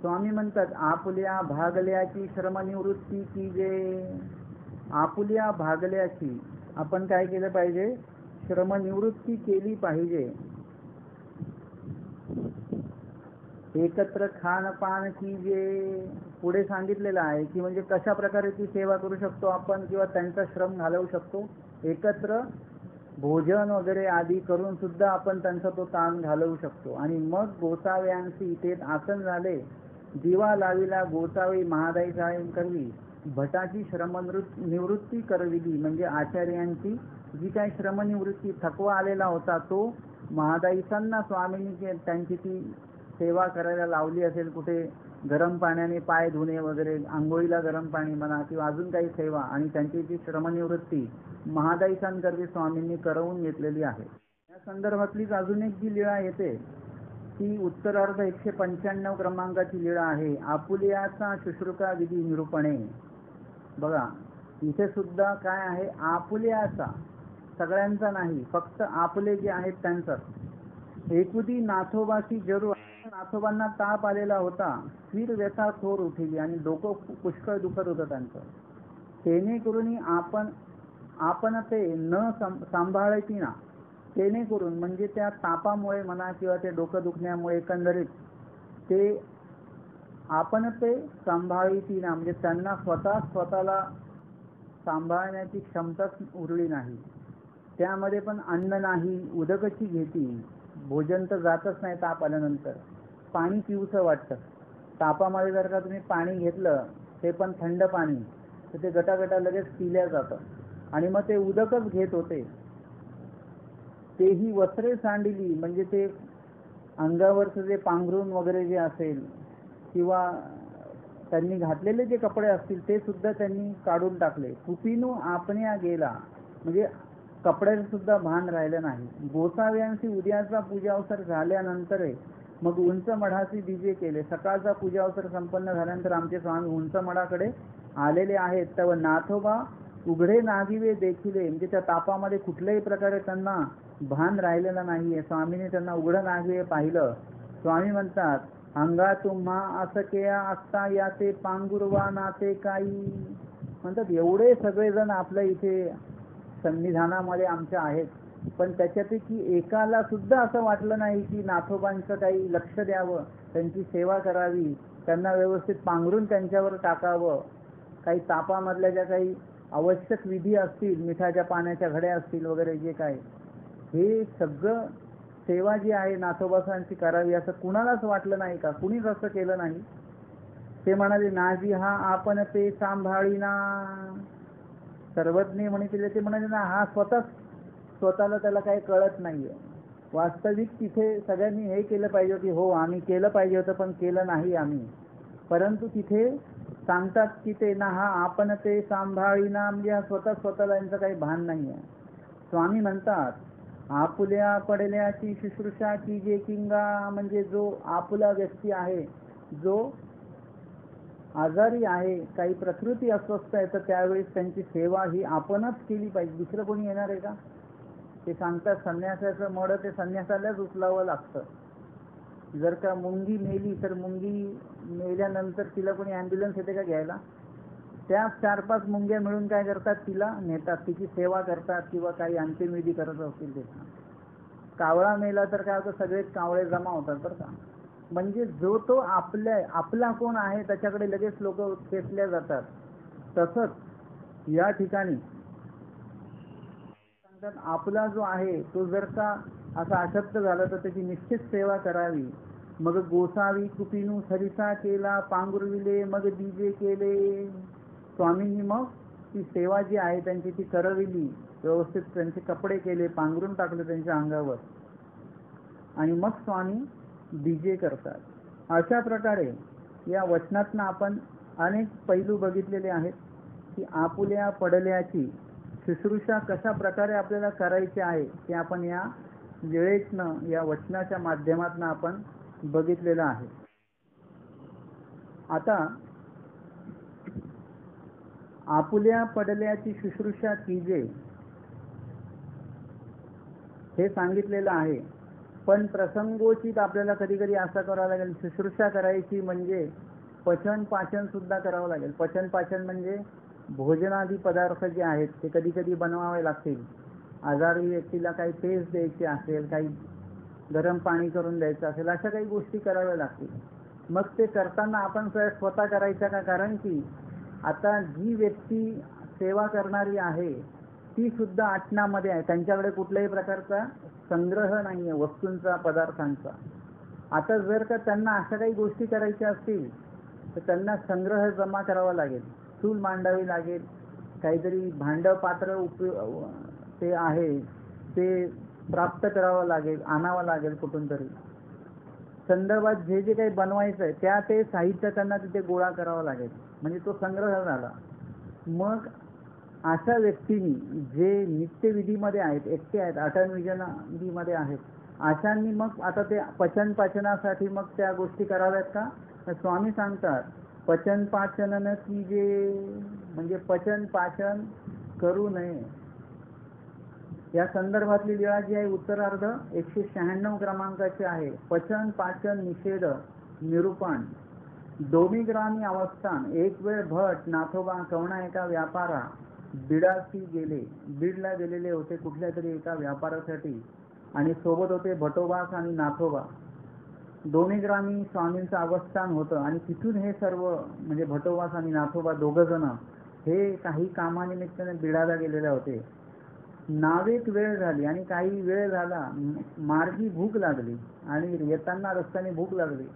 स्वामी म्हणतात आपुल्या भागल्याची श्रमनिवृत्ती कीजे. आपुल्या भागल्याची आपण काय केलं पाहिजे? श्रमनिवृत्ती केली पाहिजे. एकत्र खानपान कीजे. पुढे सांगितलेलं आहे की म्हणजे कशा प्रकारे ती सेवा करू शकतो आपण किंवा त्यांचा श्रम घालवू शकतो. एकत्र भोजन वगैरे आदी करून सुद्धा आपण त्यांचा तो ताण घालवू शकतो. आणि मग गोसाव्यांशी ते आसन झाले. दिवा लाविला गोसावी महादाई साहेब करवी. भटाची श्रमनिवृत्ती करविली. म्हणजे आचार्यांची जी काही श्रमनिवृत्ती, थकवा आलेला होता तो महादाईसांना स्वामींनी त्यांची ती सेवा करायला लावली असेल. कुठे गरम पाण्याने पाय धुणे वगैरे, आंघोळीला गरम पाणी म्हणा किंवा अजून काही सेवा, आणि त्यांची ती श्रमनिवृत्ती महादाईसांकरवी स्वामींनी करवून घेतलेली आहे. या संदर्भातलीच अजून एक जी लीळा येते ती उत्तरार्ध 195 क्रमांकाची लीळा आहे. आपुल्याचा शुश्रुषा विधी निरूपणे. बघा इथे सुद्धा काय आहे? आपुल्याचा, सगळ्यांचा नाही, फक्त आपले जे आहेत त्यांचा. एकुदी नाथोबाशी जरूर. नाथोबांना ताप आलेला होता. स्थिर व्यथा थोर उठली आणि डोकं पुष्कळ दुखत होतं त्यांचं. तेने करून आपण ते न सांभाळती ना. तेने करून म्हणजे त्या तापामुळे म्हणा किंवा ते डोकं दुखण्यामुळे एकंदरीत ते आपण ते सांभाळती ना, म्हणजे त्यांना स्वतःला सांभाळण्याची क्षमताच उरली नाही. त्यामध्ये पण अन्न नाही, उदकची घेती. भोजन तर जातच नाही ताप आल्यानंतर. पाणी पिऊचं वाटतं. तापामध्ये जर का तुम्ही पाणी घेतलं, ते पण थंड पाणी, तर ते गटागटा लगेच पिल्या जातं आणि मग ते उदकच घेत होते. तेही वस्त्रे सांडिली म्हणजे ते अंगावरचं जे पांघरून वगैरे जे असेल किंवा त्यांनी घातलेले जे कपडे असतील ते सुद्धा त्यांनी काढून टाकले. कुपिनू आपण्या गेला म्हणजे कपड्याचं सुद्धा भान राहिलं नाही. गोसाव्यांशी उद्याचा पूजा अवसर झाल्यानंतर मग उंच मठाशी बीजे केले. सकाळचा पूजा अवसर संपन्न झाल्यानंतर आमचे स्वामी उंच मठाकडे आलेले आहेत. तेव्हा नाथोबा उघडे नागिवे देखिले म्हणजे त्या तापामध्ये कुठल्याही प्रकारे त्यांना भान राहिलेलं नाहीये. स्वामीने त्यांना उघडं नागिवे पाहिलं. स्वामी म्हणतात अंगा तुम्हा असकेया असता याचे पांगुरवा नाते काही. म्हणतात एवढे सगळेजण आपल्या इथे सन्निधानामध्ये आमच्या आहेत, पण त्याच्यापैकी एकाला सुद्धा असं वाटलं नाही की नाथोबांचं काही लक्ष द्यावं, त्यांची सेवा करावी, त्यांना व्यवस्थित पांघरून त्यांच्यावर टाकावं, काही तापामधल्या ज्या काही आवश्यक विधी असतील, मिठाच्या पाण्याच्या घड्या असतील वगैरे जे काय, हे सगळं सेवा जी आहे नाथोबासांची करावी असं कुणालाच वाटलं नाही का? कुणीच असं केलं नाही. ते म्हणाले, नाजी हा आपण ते सांभाळीना. सर्वज्ञ म्हणितले ते म्हणाले ना, हा स्वतःला त्याला काही कळत नाहीये. वास्तविक तिथे सगळ्यांनी हे केलं पाहिजे की हो आम्ही केलं पाहिजे होतं पण केलं नाही आम्ही. परंतु तिथे सांगतात की ते ना हा आपण ते सांभाळीना, म्हणजे हा स्वतःला यांचं काही भान नाही आहे. स्वामी म्हणतात, आपुल्या पडल्याची शुश्रूषा की जे किंगा, म्हणजे जो आपुला व्यक्ती आहे, जो आजारी आहे, काही प्रकृती अस्वस्थ आहे, तर त्यावेळेस त्यांची सेवा ही आपणच केली पाहिजे, दुसरं कोणी येणार आहे का? ते सांगतात संन्यासाचं मड ते संन्यासालाच उचलावं लागतं. जर का मुंगी मेली तर मुंगी मेल्यानंतर तिला कोणी ॲम्ब्युलन्स येते का घ्यायला? त्या 4-5 मुंग्या मिळून काय करतात, तिला नेतात, तिची सेवा करतात किंवा काही अंत्यविधी करत असतील ते. कावळा मेला तर काय होतं, सगळेच कावळे जमा होतात बरं का. म्हणजे जो तो आपला कोण आहे त्याच्याकडे लगेच लोक खेचल्या जातात. तसंच या ठिकाणी सांगतात, आपला जो आहे तो जर का असा अशक्त झाला तर त्याची निश्चित सेवा करावी. मग गोसावी कुपिनू सरिसा केला, पांघरुविले मग दिजे केले. स्वामींनी मग ती सेवा जी आहे त्यांची ती करविली, व्यवस्थित त्यांचे कपडे केले, पांघरून टाकले त्यांच्या अंगावर, आणि मग स्वामी डीजे करतात. अशा प्रकारे या वचनातनं आपण अनेक पैलू बघितलेले आहेत की आपुल्या पडल्याची शुश्रूषा कशा प्रकारे आपल्याला करायची आहे ते आपण या वेळेतनं, या वचनाच्या माध्यमातून आपण बघितलेलं आहे. आता आपुल्या पडल्याची शुश्रूषा कीजे हे सांगितलेलं आहे. पण प्रसंगोचित आपल्याला कधी कधी असं करावं लागेल, शुश्रूषा करायची म्हणजे पचन पाचन सुद्धा करावं लागेल. पचन पाचन म्हणजे भोजनादी पदार्थ जे आहेत ते कधी कधी बनवावे लागतील. आजारी व्यक्तीला काही पेज द्यायची असेल, काही गरम पाणी करून द्यायचं असेल, अशा काही गोष्टी कराव्या लागतील. मग ते करताना आपण स्वतः करायचं का? कारण की आता जी व्यक्ती सेवा करणारी आहे ती सुद्धा आटनामध्ये आहे, त्यांच्याकडे कुठल्याही प्रकारचा संग्रह नाही आहे वस्तूंचा, पदार्थांचा. आता जर का त्यांना अशा काही गोष्टी करायच्या असतील तर त्यांना संग्रह जमा करावा लागेल, चूल मांडावी लागेल, काहीतरी भांड पात्र ते आहे ते प्राप्त करावं लागेल, आणावं लागेल कुठून तरी. संदर्भात जे जे काही बनवायचं आहे त्या ते साहित्य त्यांना तिथे गोळा करावा लागेल, म्हणजे तो संग्रह झाला. मग अशा व्यक्तींनी जे नित्यविधीमध्ये आहेत, एकटे आहेत, आठन विजनामध्ये आहेत, अशांनी मग आता ते पचन पाचनासाठी मग त्या गोष्टी कराव्यात का? तर स्वामी सांगतात, पचन पाचन न कीजे, म्हणजे पचन पाचन करू नये. या संदर्भातली लीळा जी आहे उत्तरार्ध 196 क्रमांकाची आहे. पचन पाचन निषेध निरूपण. दोमीग्रामी अवस्थान. एक वेळ भट नाथोबा कवणा एका व्यापारा बिडासी गेले. बीडला गेलेले होते कुठल्या तरी एका व्यापारासाठी, आणि सोबत होते भटोबास आणि नाथोबा. दोमीग्रामी स्वामींचं अवस्थान होतं, आणि तिथून हे सर्व म्हणजे भटोबास आणि नाथोबा दोघं जण हे काही कामानिमित्ताने बिडाला गेलेले होते. नावेक वेळ झाली आणि काही वेळ झाला, मार्गी भूक लागली आणि येताना रस्त्याने भूक लागली,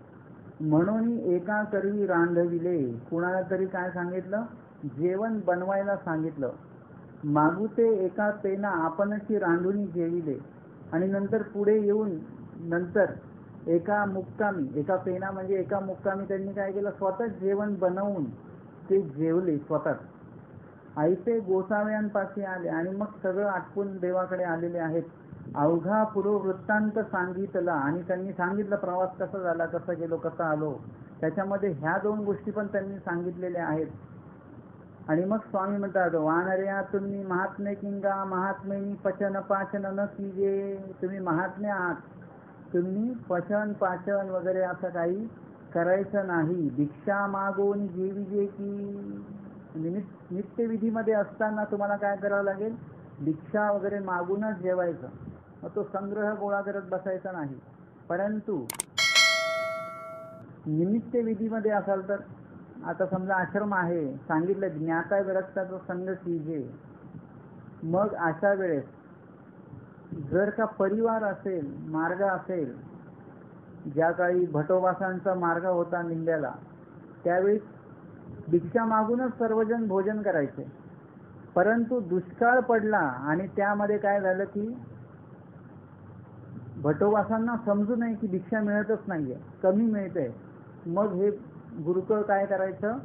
म्हणून एका करवी रांधविले. कुणाला तरी काय सांगितलं? जेवण बनवायला सांगितलं. मागुते एका पेना आपणची रांधुनी जेविले, आणि नंतर पुढे येऊन नंतर एका मुक्कामी, एका पेना म्हणजे एका मुक्कामी त्यांनी काय केलं, स्वतःच जेवण बनवून ते जेवले स्वतःच. ऐसे गोसाव्यांपाशी आले आणि मग सगळं आटपून देवाकडे आलेले आहेत. अवघा पूर्ववृत्तांत सांगितला, आणि त्यांनी सांगितलं प्रवास कसा झाला, कसा गेलो, कसा आलो. त्याच्यामध्ये ह्या 2 गोष्टी पण त्यांनी सांगितलेल्या आहेत. आणि मग स्वामी म्हणतात, वानर्या तुम्ही महात्मे किंगा महात्मेनी पचन पाचन न कीजे. तुम्ही महात्मे आहात, तुम्ही पचन पाचन वगैरे असं काही करायचं नाही. भिक्षा मागून जेविजे की. नित्यविधीमध्ये असताना तुम्हाला काय करावं लागेल? भिक्षा वगैरे मागूनच जेवायचं. मग तो संग्रह गोळा करत बसायचा नाही. परंतु निमित्त विधीमध्ये असाल तर, आता समजा आश्रम आहे, सांगितलं ज्ञाता विरक्ताचा संग कीजे, मग अशा वेळेस जर का परिवार असेल, मार्ग असेल, ज्या काळी भटोबासांचा मार्ग होता निंद्याला, त्यावेळी भिक्षा मागूनच सर्वजण भोजन करायचे. परंतु दुष्काळ पडला आणि त्यामध्ये काय झालं की भटोबासांना समजू नये की भिक्षा मिळतच नाहीये, कमी मिळते. मग हे गुरुकुळ काय करायचं,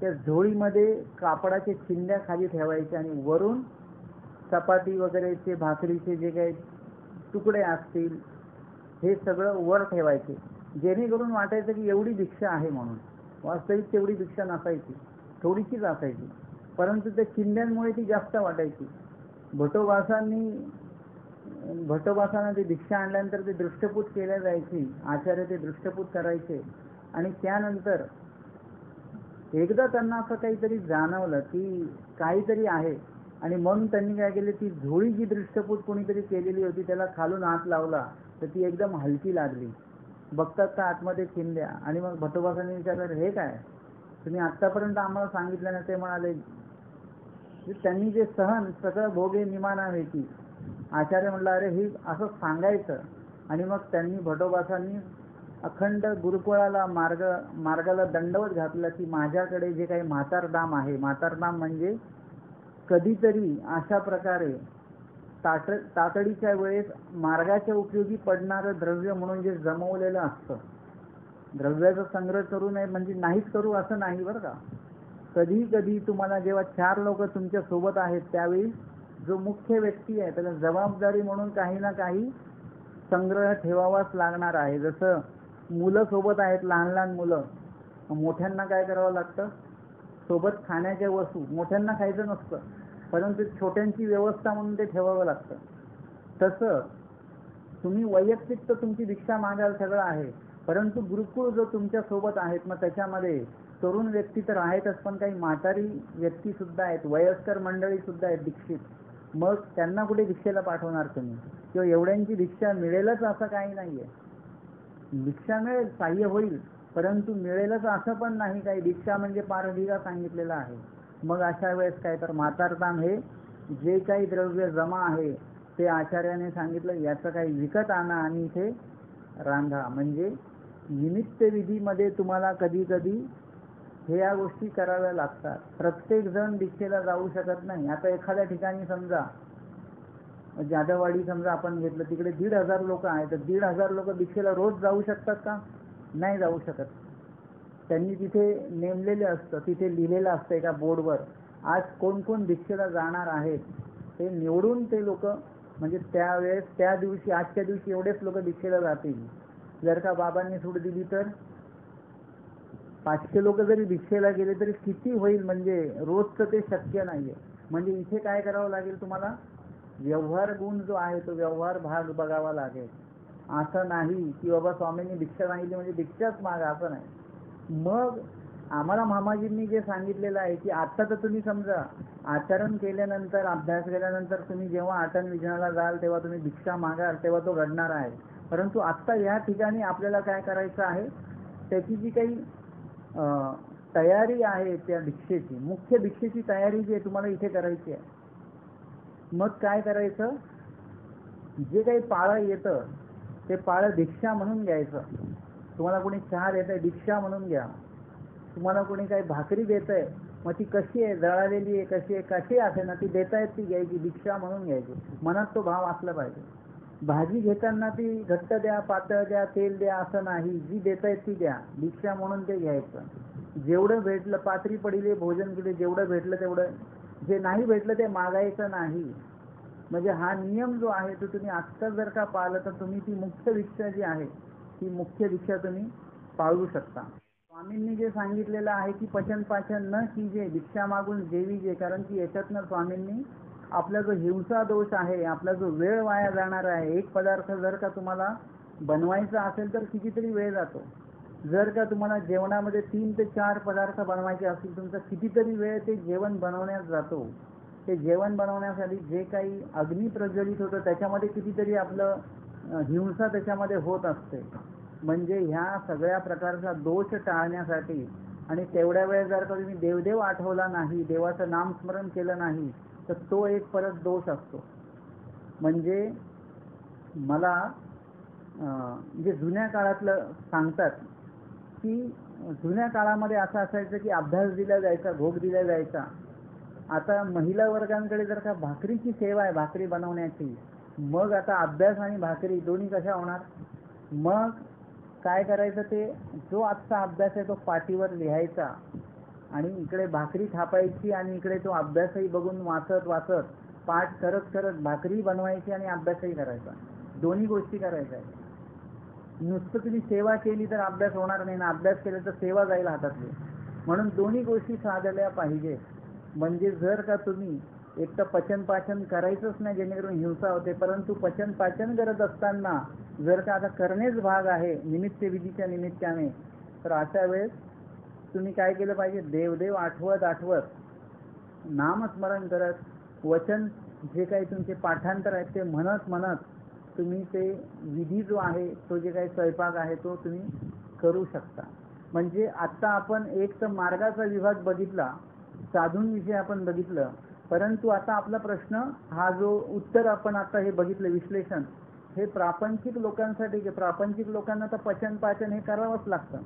त्या झोळीमध्ये कापडाचे चिंध्या खाली ठेवायचे आणि वरून चपाती वगैरेचे, भाकरीचे जे काही तुकडे असतील हे सगळं वर ठेवायचे, जेणेकरून वाटायचं की एवढी भिक्षा आहे म्हणून. वास्तविक तेवढी भिक्षा नसायची, थोडीशीच असायची, परंतु त्या चिंध्यांमुळे ती जास्त वाटायची. भटोबासांना ते भिक्षा आणल्यानंतर ते दृष्टपूत केल्या जायची, आचार्य ते दृष्टपूत करायचे. आणि त्यानंतर एकदा त्यांना असं काहीतरी जाणवलं की काहीतरी आहे, आणि म्हणून त्यांनी काय केले, ती झोळी जी दृष्टपूत कोणीतरी केलेली होती त्याला खालून हात लावला तर ती एकदम हलकी लागली. बघतात का आतमध्ये चिंध्या. आणि मग भटोबासांनी विचारलं, हे काय, तुम्ही आतापर्यंत आम्हाला सांगितलं ना. ते म्हणाले, त्यांनी जे सहन सगळं भोगे निमाना व्हायची. आचार्य म्हटलं, अरे हे असं सांगायचं. आणि मग त्यांनी भटोबासांनी अखंड गुरुकुळाला मार्गाला दंडवत घातला की माझ्याकडे जे काही म्हातारदाम आहे, म्हातारदाम म्हणजे कधीतरी अशा प्रकारे तातडीच्या वेळेस मार्गाच्या उपयोगी पडणारं द्रव्य म्हणून जे जमवलेलं असतं. द्रव्याचा संग्रह करू नये म्हणजे नाहीच करू असं नाही बरं का. कधी कधी तुम्हाला जेव्हा 4 लोक तुमच्या सोबत आहेत त्यावेळी जो मुख्य व्यक्ती आहे त्याला जबाबदारी म्हणून काही ना काही संग्रह ठेवावाच लागणार आहे. जसं मुलं सोबत आहेत, लहान लहान मुलं, मोठ्यांना काय करावं लागतं, सोबत खाण्याच्या वस्तू. मोठ्यांना खायचं नसतं, परंतु छोट्यांची व्यवस्था म्हणून ते ठेवावं लागतं. तसं तुम्ही वैयक्तिक तर तुमची भिक्षा मागाल सगळं आहे, परंतु गुरुकुळ जो तुमच्या सोबत आहेत, मग त्याच्यामध्ये तरुण व्यक्ती तर आहेतच, पण काही म्हातारी व्यक्ती सुद्धा आहेत, वयस्कर मंडळी सुद्धा आहेत दीक्षित. मग त्यांना कुठे भिक्षेला पाठवणार तुम्ही, किंवा एवढ्यांची भिक्षा मिळेलच असं काही नाहीये. भिक्षा मिळेल, सहाय्य होईल, परंतु मिळेलच असं पण नाही. काही भिक्षा म्हणजे पारढिगा सांगितलेला आहे. मग अशा वेळेस काय तर म्हातारदाम हे जे काही द्रव्य जमा आहे ते आचार्याने सांगितलं याचं काही विकत आणा आणि इथे रांधा. म्हणजे निमित्त विधीमध्ये तुम्हाला कधी कधी हे या गोष्टी कराव्या लागतात. प्रत्येक जण भिक्षेला जाऊ शकत नाही. आता एखाद्या ठिकाणी समजा जाधववाडी समजा आपण घेतलं, तिकडे 1,500 लोक आहेत, तर 1,500 लोक भिक्षेला रोज जाऊ शकतात का? नाही जाऊ शकत. त्यांनी तिथे नेमलेले असतं, तिथे लिहिलेलं असतं एका बोर्डवर, आज कोण कोण भिक्षेला जाणार आहेत ते निवडून ते लोक, म्हणजे त्यावेळेस त्या दिवशी आजच्या दिवशी एवढेच लोक भिक्षेला जातील. जर का बाबांनी सूट दिली तर 500 लोक जरी भिक्षेला गेले तरी किती होईल, म्हणजे रोजचं ते शक्य नाहीये. म्हणजे इथे काय करावं लागेल तुम्हाला, व्यवहार गुण जो आहे तो व्यवहार भाग बघावा लागेल. असं नाही की बाबा स्वामींनी भिक्षा सांगितली म्हणजे भिक्षाच मागा, असं नाही. मग आम्हाला मामाजींनी जे सांगितलेलं आहे की आता तर तुम्ही समजा आचरण केल्यानंतर, अभ्यास केल्यानंतर तुम्ही जेव्हा आटन विजनाला जाल तेव्हा तुम्ही भिक्षा मागाल तेव्हा तो घडणार आहे. परंतु आत्ता या ठिकाणी आपल्याला काय करायचं आहे, त्याची जी काही तयारी आहे त्या भिक्षेची, मुख्य भिक्षेची तयारी जी आहे तुम्हाला इथे करायची आहे. मग काय करायचं, जे काही पाळं येतं ते पाळं भिक्षा म्हणून घ्यायचं. तुम्हाला कोणी चहा देत आहे भिक्षा म्हणून घ्या. तुम्हाला कोणी काही भाकरी देत आहे, मग ती कशी आहे, जळालेली आहे, कशी असे ना, ती देतायत ती घ्यायची, भिक्षा म्हणून घ्यायची. मनात तो भाव असला पाहिजे. भाजी घेताना ती घट्ट द्या, पातळ द्या, तेल द्या असं नाही, जी देतायत ती द्या, भिक्षा म्हणून ते घ्यायचं. जेवढं भेटलं, पात्री पडिले भोजन केले, जेवढं भेटलं तेवढं, जे नाही भेटलं ते मागायचं नाही. म्हणजे हा नियम जो आहे तो तुम्ही आत्ता जर का पाळलं तर तुम्ही ती मुख्य भिक्षा जी आहे ती मुख्य भिक्षा तुम्ही पाळू शकता. स्वामींनी जे सांगितलेलं आहे की पचन पाचन न कीजे, भिक्षा मागून जेवीजे, कारण की याच्यातनं स्वामींनी आपला जो हिंसा दोष आहे, आपला जो वेळ वाया जाणार आहे, एक पदार्थ जर का तुम्हाला बनवायचा असेल तर कितीतरी वेळ जातो. जर का तुम्हाला जेवणामध्ये 3 ते 4 पदार्थ बनवायचे असतील, तुमचा कितीतरी वेळ ते जेवण बनवण्यात जातो. ते जेवण बनवण्यासाठी जे काही अग्नी प्रज्वलित होतं त्याच्यामध्ये कितीतरी आपलं हिंसा त्याच्यामध्ये होत असते. म्हणजे ह्या सगळ्या प्रकारचा दोष टाळण्यासाठी आणि तेवढ्या वेळ जर का तुम्ही देवदेव आठवला नाही, देवाचं नामस्मरण केलं नाही, तर तो एक परत दोष असतो. म्हणजे मला जे जुन्या काळातलं सांगतात की जुन्या काळामध्ये असं असायचं की अभ्यास दिला जायचा, भोग दिला जायचा. आता महिला वर्गांकडे जर का भाकरीची सेवा आहे, भाकरी बनवण्याची, मग आता अभ्यास आणि भाकरी दोन्ही कशा होणार? मग काय करायचं, ते जो आजचा अभ्यास आहे तो पाटीवर लिहायचा आणि इकडे भाकरी थापायची आणि इकडे तो अभ्यासही बघून वाचत वाचत पाठ करत करत भाकरी बनवायची आणि अभ्यासही करायचा. दोन्ही गोष्टी करायच्या. नुसतं तुम्ही सेवा केली तर अभ्यास होणार नाही ना, अभ्यास केला तर सेवा जाईल हातातली. म्हणून दोन्ही गोष्टी साधल्या पाहिजे. म्हणजे जर का तुम्ही एक तर पचन पाचन करायचंच नाही जेणेकरून हिंसा होते, परंतु पचन पाचन करत असताना जर का आता करणेच भाग आहे निमित्त विधीच्या निमित्ताने, तर अशा वेळेस तुम्ही काय केलं पाहिजे, देवदेव आठवत आठवत नामस्मरण करत वचन जे काही तुमचे पाठांतर आहेत ते म्हणत म्हणत तुम्ही ते विधी जो आहे तो जे काही स्वयंपाक आहे तो तुम्ही करू शकता. म्हणजे आता आपण एक तर मार्गाचा विभाग बघितला, साधूंविषयी आपण बघितलं, परंतु आता आपला प्रश्न हा जो उत्तर आपण आता हे बघितलं विश्लेषण, हे प्रापंचिक लोकांसाठी, प्रापंचिक लोकांना तर पचन पाचन हे करावंच लागतं.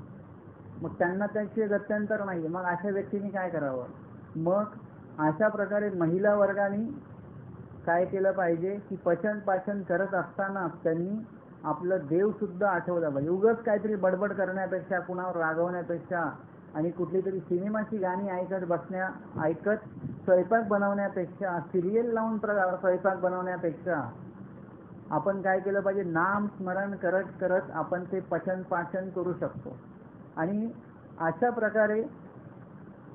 मग त्यांना त्याचे गत्यंतर नाही. मग अशा व्यक्तींनी काय करावं? मग अशा प्रकारे महिला वर्गाने काय केलं पाहिजे की पचन पाचन करत असताना त्यांनी आपलं देव सुद्धा आठवलं पाहिजे. उगाच काहीतरी बडबड करण्यापेक्षा, कुणावर रागवण्यापेक्षा आणि कुठली तरी सिनेमाची गाणी ऐकत स्वयंपाक बनवण्यापेक्षा, सिरियल लावून स्वयंपाक बनवण्यापेक्षा आपण काय केलं पाहिजे, नाम स्मरण करत करत आपण ते पचन पाचन करू शकतो. आणि अशा प्रकारे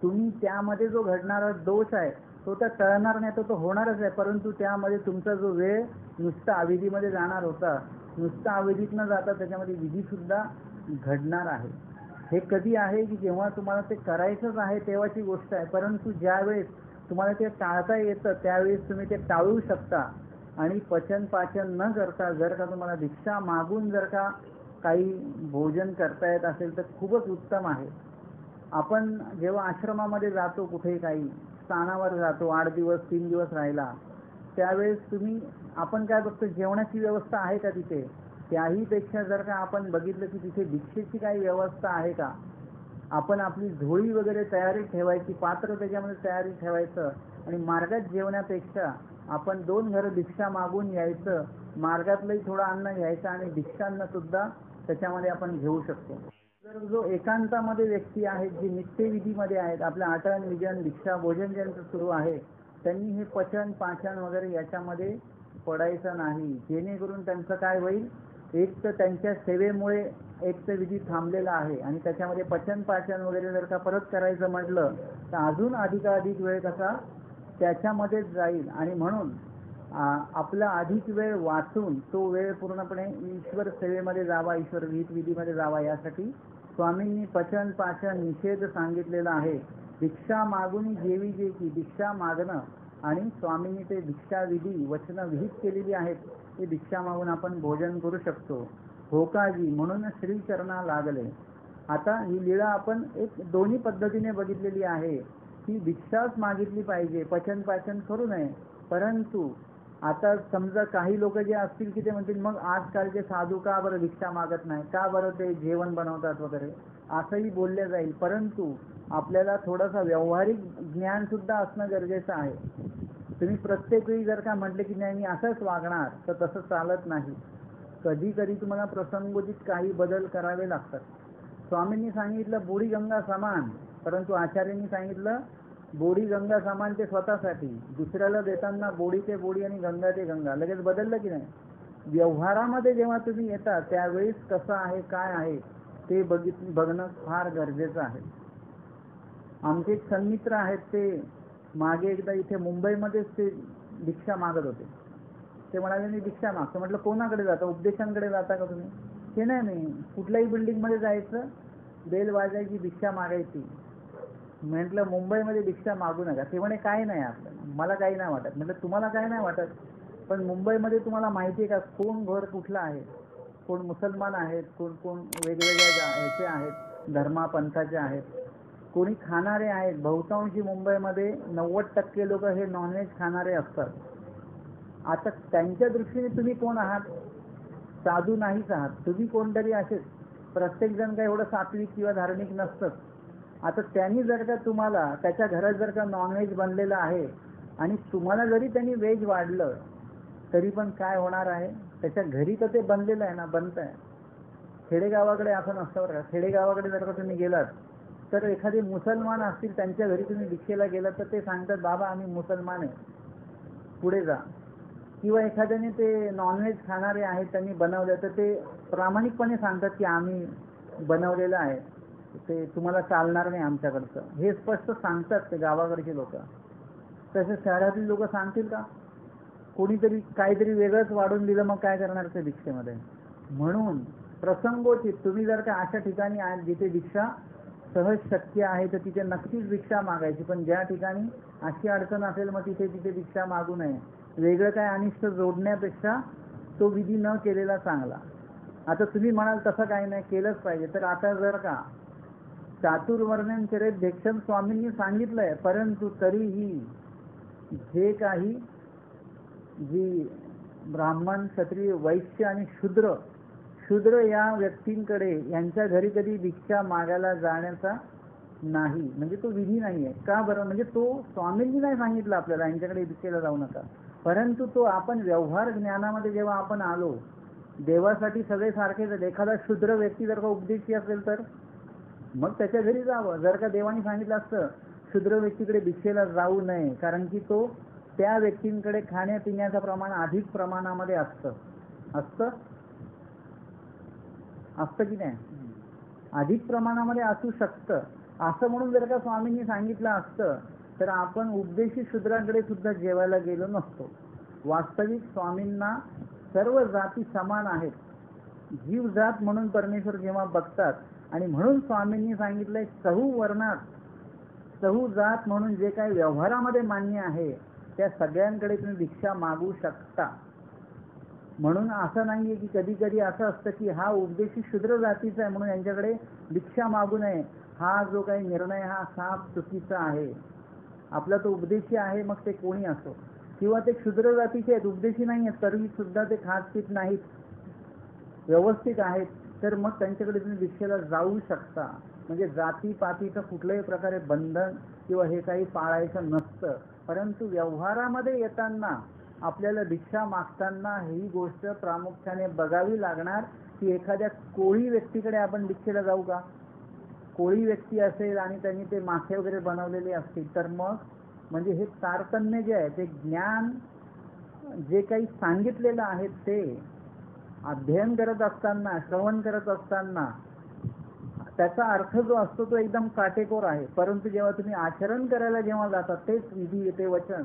तुम्ही त्यामध्ये जो घडणारा दोष आहे तो तर टळणार नाही, तो होणारच आहे, परंतु त्यामध्ये तुमचा जो वेळ नुसता अविधीमध्ये जाणार होता, नुसता अविधीत न जाता त्याच्यामध्ये विधी सुद्धा घडणार आहे. हे कधी आहे की जेव्हा तुम्हाला ते करायचंच आहे तेव्हाची गोष्ट आहे. परंतु ज्यावेळेस तुम्हाला ते टाळता येतं त्यावेळेस तुम्ही ते टाळू शकता. आणि पचन पाचन न करता जर का तुम्हाला भिक्षा मागून जर का काही भोजन करता येत असेल तर खूपच उत्तम आहे. आपण जेव्हा आश्रमामध्ये जातो, कुठे काही स्थानावर जातो, 8 दिवस 3 दिवस राहिला, त्यावेळेस आपण काय बघतो, जेवणाची व्यवस्था आहे का तिथे? त्याही पेक्षा जर का आपण बघितलं की तिथे भिक्षेची काही व्यवस्था आहे का, आपण आपली झोळी वगैरे तयारी ठेवायची, पात्र त्याच्यामध्ये तयारी ठेवायचं आणि मार्गात जेवण्यापेक्षा आपण 2 घरं भिक्षा मागून यायचं, मार्गातलंही थोडं अन्न घ्यायचं आणि भिक्षान्न सुद्धा त्याच्यामध्ये आपण घेऊ शकतो. जर जो एकांतामध्ये व्यक्ती आहेत, जी नित्यविधीमध्ये आहेत, आपल्या आचरण विजन भिक्षा भोजन ज्यांचं सुरू आहे, त्यांनी हे पचन पाचन वगैरे याच्यामध्ये पडायचं नाही. जेणेकरून त्यांचं काय होईल, एक तर त्यांच्या सेवेमुळे एक तर विधी थांबलेला आहे आणि त्याच्यामध्ये पचन पाचन वगैरे जर का परत करायचं म्हटलं तर अजून अधिकाधिक वेळ कसा त्याच्यामध्येच जाईल. आणि म्हणून आपला अधिक वेळ वाचून तो वेळ पूर्णपणे ईश्वर सेवेमध्ये जावा, ईश्वर विधीमध्ये जावा, यासाठी स्वामींनी पचन पाचन निषेध सांगितलेला आहे. भिक्षा मागून जेवी जे की, भिक्षा मागणं आणि स्वामींनी ते भिक्षा विधी वचनं विहित केलेली आहेत, ते भिक्षा मागून आपण भोजन करू शकतो. होकाजी म्हणून श्रीचरणा लागले. आता ही लीळा आपण एक दोन्ही पद्धतीने बघितलेली आहे की भिक्षाच मागितली पाहिजे, पचन पाचन करू नये. परंतु आता समजा काही लोक जे असतील की ते म्हणतील मग आजकालचे साधू का बरं भिक्षा मागत नाही, का बरं ते जेवण बनवतात वगैरे, असंही बोलले जाईल. परंतु आपल्याला थोडासा व्यावहारिक ज्ञान सुद्धा असणं गरजेचं आहे. तुम्ही प्रत्येक वेळी जर का म्हटले की नाही मी असंच वागणार तर तसं चालत नाही. कधी कधी तुम्हाला प्रसंगोचित काही बदल करावे लागतात. स्वामींनी सांगितलं बोडी गंगा समान, परंतु आचार्यांनी सांगितलं बोडी गंगा समान ते स्वतःसाठी, दुसऱ्याला देताना बोडी ते बोडी आणि गंगा ते गंगा. लगेच बदललं की नाही? व्यवहारामध्ये जेव्हा तुम्ही येता त्यावेळेस कसं आहे काय आहे ते बघणं फार गरजेचं आहे. आमचे एक सन्मित्र आहेत, ते मागे एकदा इथे मुंबईमध्येच ते भिक्षा मागत होते. ते म्हणाले मी भिक्षा मागतो. म्हटलं कोणाकडे जाता, उपदेशांकडे जाता का तुम्ही? ते नाही, मी कुठल्याही बिल्डिंगमध्ये जायचं, बेल वाजायची, भिक्षा मागायची. म्हटलं मुंबईमध्ये भिक्षा मागू नका. ते म्हणे काय नाही आपलं. मला काही नाही वाटत. म्हटलं तुम्हाला काय नाही वाटत, पण मुंबईमध्ये तुम्हाला माहिती आहे का कोण घर कुठलं आहे, कोण मुसलमान आहेत, कोण कोण वेगवेगळ्या याचे आहेत, धर्मापंथाचे आहेत, कोणी खाणारे आहेत. बहुतांशी मुंबईमध्ये 90% लोक हे नॉनव्हेज खाणारे असतात. आता त्यांच्या दृष्टीने तुम्ही कोण आहात? साधू नाहीच आहात तुम्ही, कोणतरी असेच. प्रत्येकजण काही एवढं सात्विक किंवा धार्मिक नसतं. आता त्यांनी जर का तुम्हाला, त्याच्या घरात जर का नॉनव्हेज बनलेलं आहे आणि तुम्हाला जरी त्यांनी व्हेज वाढलं तरी पण काय होणार आहे, त्याच्या घरी तर ते बनलेलं आहे ना, बनत आहे. खेडेगावाकडे असं नसतं बरं का. खेडेगावाकडे जर का तुम्ही गेलात तर एखादे मुसलमान असतील, त्यांच्या घरी तुम्ही भिक्षेला गेलात तर ते सांगतात बाबा आम्ही मुसलमान आहे, पुढे जा. किंवा एखाद्याने ते नॉनव्हेज खाणारे आहेत त्यांनी बनवलं तर ते प्रामाणिकपणे सांगतात की आम्ही बनवलेलं आहे, ते तुम्हाला चालणार नाही आमच्याकडचं, हे स्पष्ट सांगतात ते गावाकडचे लोक. तसे शहरातील लोक सांगतील का? कोणीतरी काहीतरी वेगळंच वाढून दिलं मग काय करणार ते भिक्षेमध्ये. म्हणून प्रसंगोचित तुम्ही जर का अशा ठिकाणी आहेत जिथे भिक्षा सहज शक्य आहे तर तिथे नक्कीच भिक्षा मागायची. पण ज्या ठिकाणी अशी अडचण असेल मग तिथे भिक्षा मागू नये. वेगळं काय अनिष्ट जोडण्यापेक्षा तो विधी न केलेला चांगला. आता तुम्ही म्हणाल तसं काही नाही, केलंच पाहिजे. तर आता जर का चातुर्वर्ण्यं चरेत भिक्षं स्वामींनी सांगितलंय, परंतु तरीही जे काही जी ब्राह्मण, क्षत्रिय, वैश्य आणि शूद्र या व्यक्तींकडे यांच्या घरी कधी भिक्षा मागायला जाण्याचा नाही, म्हणजे तो विधी नाहीये. का बरं? म्हणजे तो स्वामींनी नाही सांगितलं आपल्याला यांच्याकडे भिक्षेला जाऊ नका, परंतु तो आपण व्यवहार ज्ञानामध्ये जेव्हा आपण आलो, देवासाठी सगळे सारखेच. एखादा शूद्र व्यक्ती जर का उपदेशी असेल तर मग त्याच्या घरी जावं. जर का देवाने सांगितलं असतं शूद्र व्यक्तीकडे भिक्षेला जाऊ नये, कारण की तो त्या व्यक्तींकडे खाण्यापिण्याचं प्रमाण अधिक प्रमाणामध्ये असतं की नाही, अधिक प्रमाणामध्ये असू शकतं, असं म्हणून जर का स्वामींनी सांगितलं असतं तर आपण उपदेशी शूद्रांकडे सुद्धा जेवायला गेलो नसतो. वास्तविक स्वामींना सर्व जाती समान आहेत, जीव जात म्हणून परमेश्वर जेव्हा बघतात, आणि म्हणून स्वामींनी सांगितलंय चहूवर्णात चहू जात म्हणून जे काही व्यवहारामध्ये मान्य आहे त्या सगळ्यांकडे तुम्ही भिक्षा मागू शकता. म्हणून असं नाहीये की कधी कधी असं असतं की हा उपदेशी शूद्र जातीचा आहे म्हणून यांच्याकडे भिक्षा मागू नये. हा जो काही निर्णय हा साफ चुकीचा आहे. आपला तो उपदेशी आहे, मग ते कोणी असो, किंवा ते शूद्र जातीचे आहेत, उपदेशी नाही आहेत, तरी सुद्धा ते खात पीत नाहीत, व्यवस्थित आहेत, तर मग त्यांच्याकडे तुम्ही भिक्षेला जाऊ शकता. म्हणजे जातीपातीचं कुठल्याही प्रकारे बंधन किंवा हे काही पाळायचं नसतं. परंतु व्यवहारामध्ये येताना आपल्याला भिक्षा मागताना ही गोष्ट प्रामुख्याने बघावी लागणार की एखाद्या कोळी व्यक्तीकडे आपण भिक्षेला जाऊ का? कोळी व्यक्ती असेल आणि त्यांनी ते मासे वगैरे बनवलेले असतील तर मग म्हणजे हे तारतम्य जे आहे ते ज्ञान जे काही सांगितलेलं आहे ते अध्ययन करत असताना, श्रवण करत असताना त्याचा अर्थ जो असतो तो एकदम काटेकोर आहे. परंतु जेव्हा तुम्ही आचरण करायला जेव्हा जाता, तेच विधी येते वचन,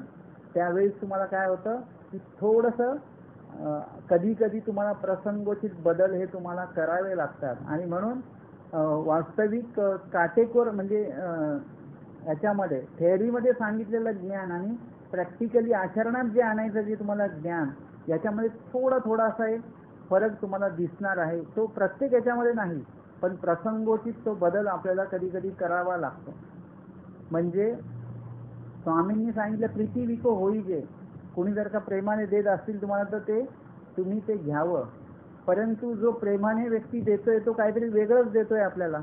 त्यावेळेस तुम्हाला काय होतं की थोडंसं कधी कधी तुम्हाला प्रसंगोचित बदल हे तुम्हाला करावे लागतात. आणि म्हणून वास्तविक काटेकोर म्हणजे याच्यामध्ये थेअरीमध्ये सांगितलेलं ज्ञान आणि प्रॅक्टिकली आचरणात जे आणायचं जे तुम्हाला ज्ञान, याच्यामध्ये थोडासा एक फरक तुम्हाला दिसणार आहे. तो प्रत्येक याच्यामध्ये नाही, पण प्रसंगोचित तो बदल आपल्याला कधी कधी करावा लागतो. म्हणजे स्वामींनी सांगितलं प्रीती विको होई जे, कोणी जर का प्रेमाने देत असतील तुम्हाला तर ते तुम्ही ते घ्यावं. परंतु जो प्रेमाने व्यक्ती देतोय तो काहीतरी वेगळंच देतोय आपल्याला.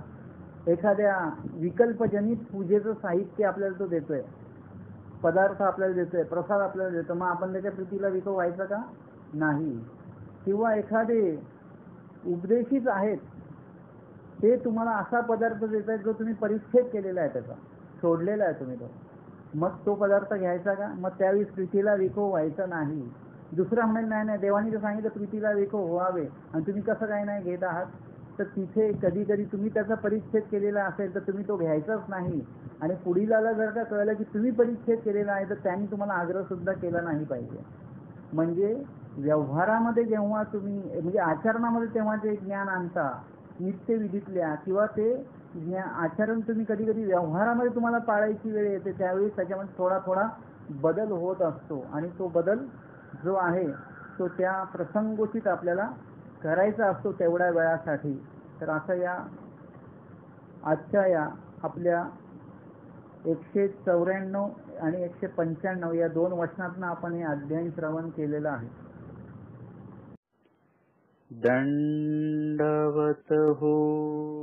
एखाद्या विकल्पजनित पूजेचं साहित्य आपल्याला तो देतोय, पदार्थ आपल्याला देतोय, प्रसाद आपल्याला देतो, मग आपण त्याच्या प्रीतीला विको व्हायचं का? नाही. किंवा एखादे उपदेशीच आहेत, ते तुम्हाला असा पदार्थ देत आहेत जो तुम्ही परिच्छेद केलेला आहे, त्याचा सोडलेला आहे तुम्ही तो, मग तो पदार्थ घ्यायचा का? मग त्यावेळी प्रीतीला विको व्हायचं नाही. दुसरा म्हणेल नाही नाही देवानी तर सांगितलं प्रीतीला विको व्हावे आणि तुम्ही कसं काय नाही घेत आहात, तर तिथे कधी कधी तुम्ही त्याचा परिच्छेद केलेला असेल तर तुम्ही तो घ्यायचाच नाही. आणि पुढीलाला जर का कळलं की तुम्ही परिच्छेद केलेला आहे तर त्यांनी तुम्हाला आग्रह सुद्धा केला नाही पाहिजे. म्हणजे व्यवहारामध्ये जेव्हा तुम्ही म्हणजे आचरणामध्ये तेव्हा जे ज्ञान आणता नित्यविधीतल्या, किंवा ते आचरण तुम्ही कधी कधी व्यवहारामध्ये तुम्हाला पाळायची वेळ येते, त्यावेळी त्याच्यामध्ये थोडा बदल होत असतो आणि तो बदल जो आहे तो त्या प्रसंगोचित आपल्याला करायचा असतो तेवढ्या वेळासाठी. तर असं या आजच्या या आपल्या 194 आणि 195 या 2 वचनातनं आपण हे अध्ययन श्रवण केलेलं आहे. दंडवत हो.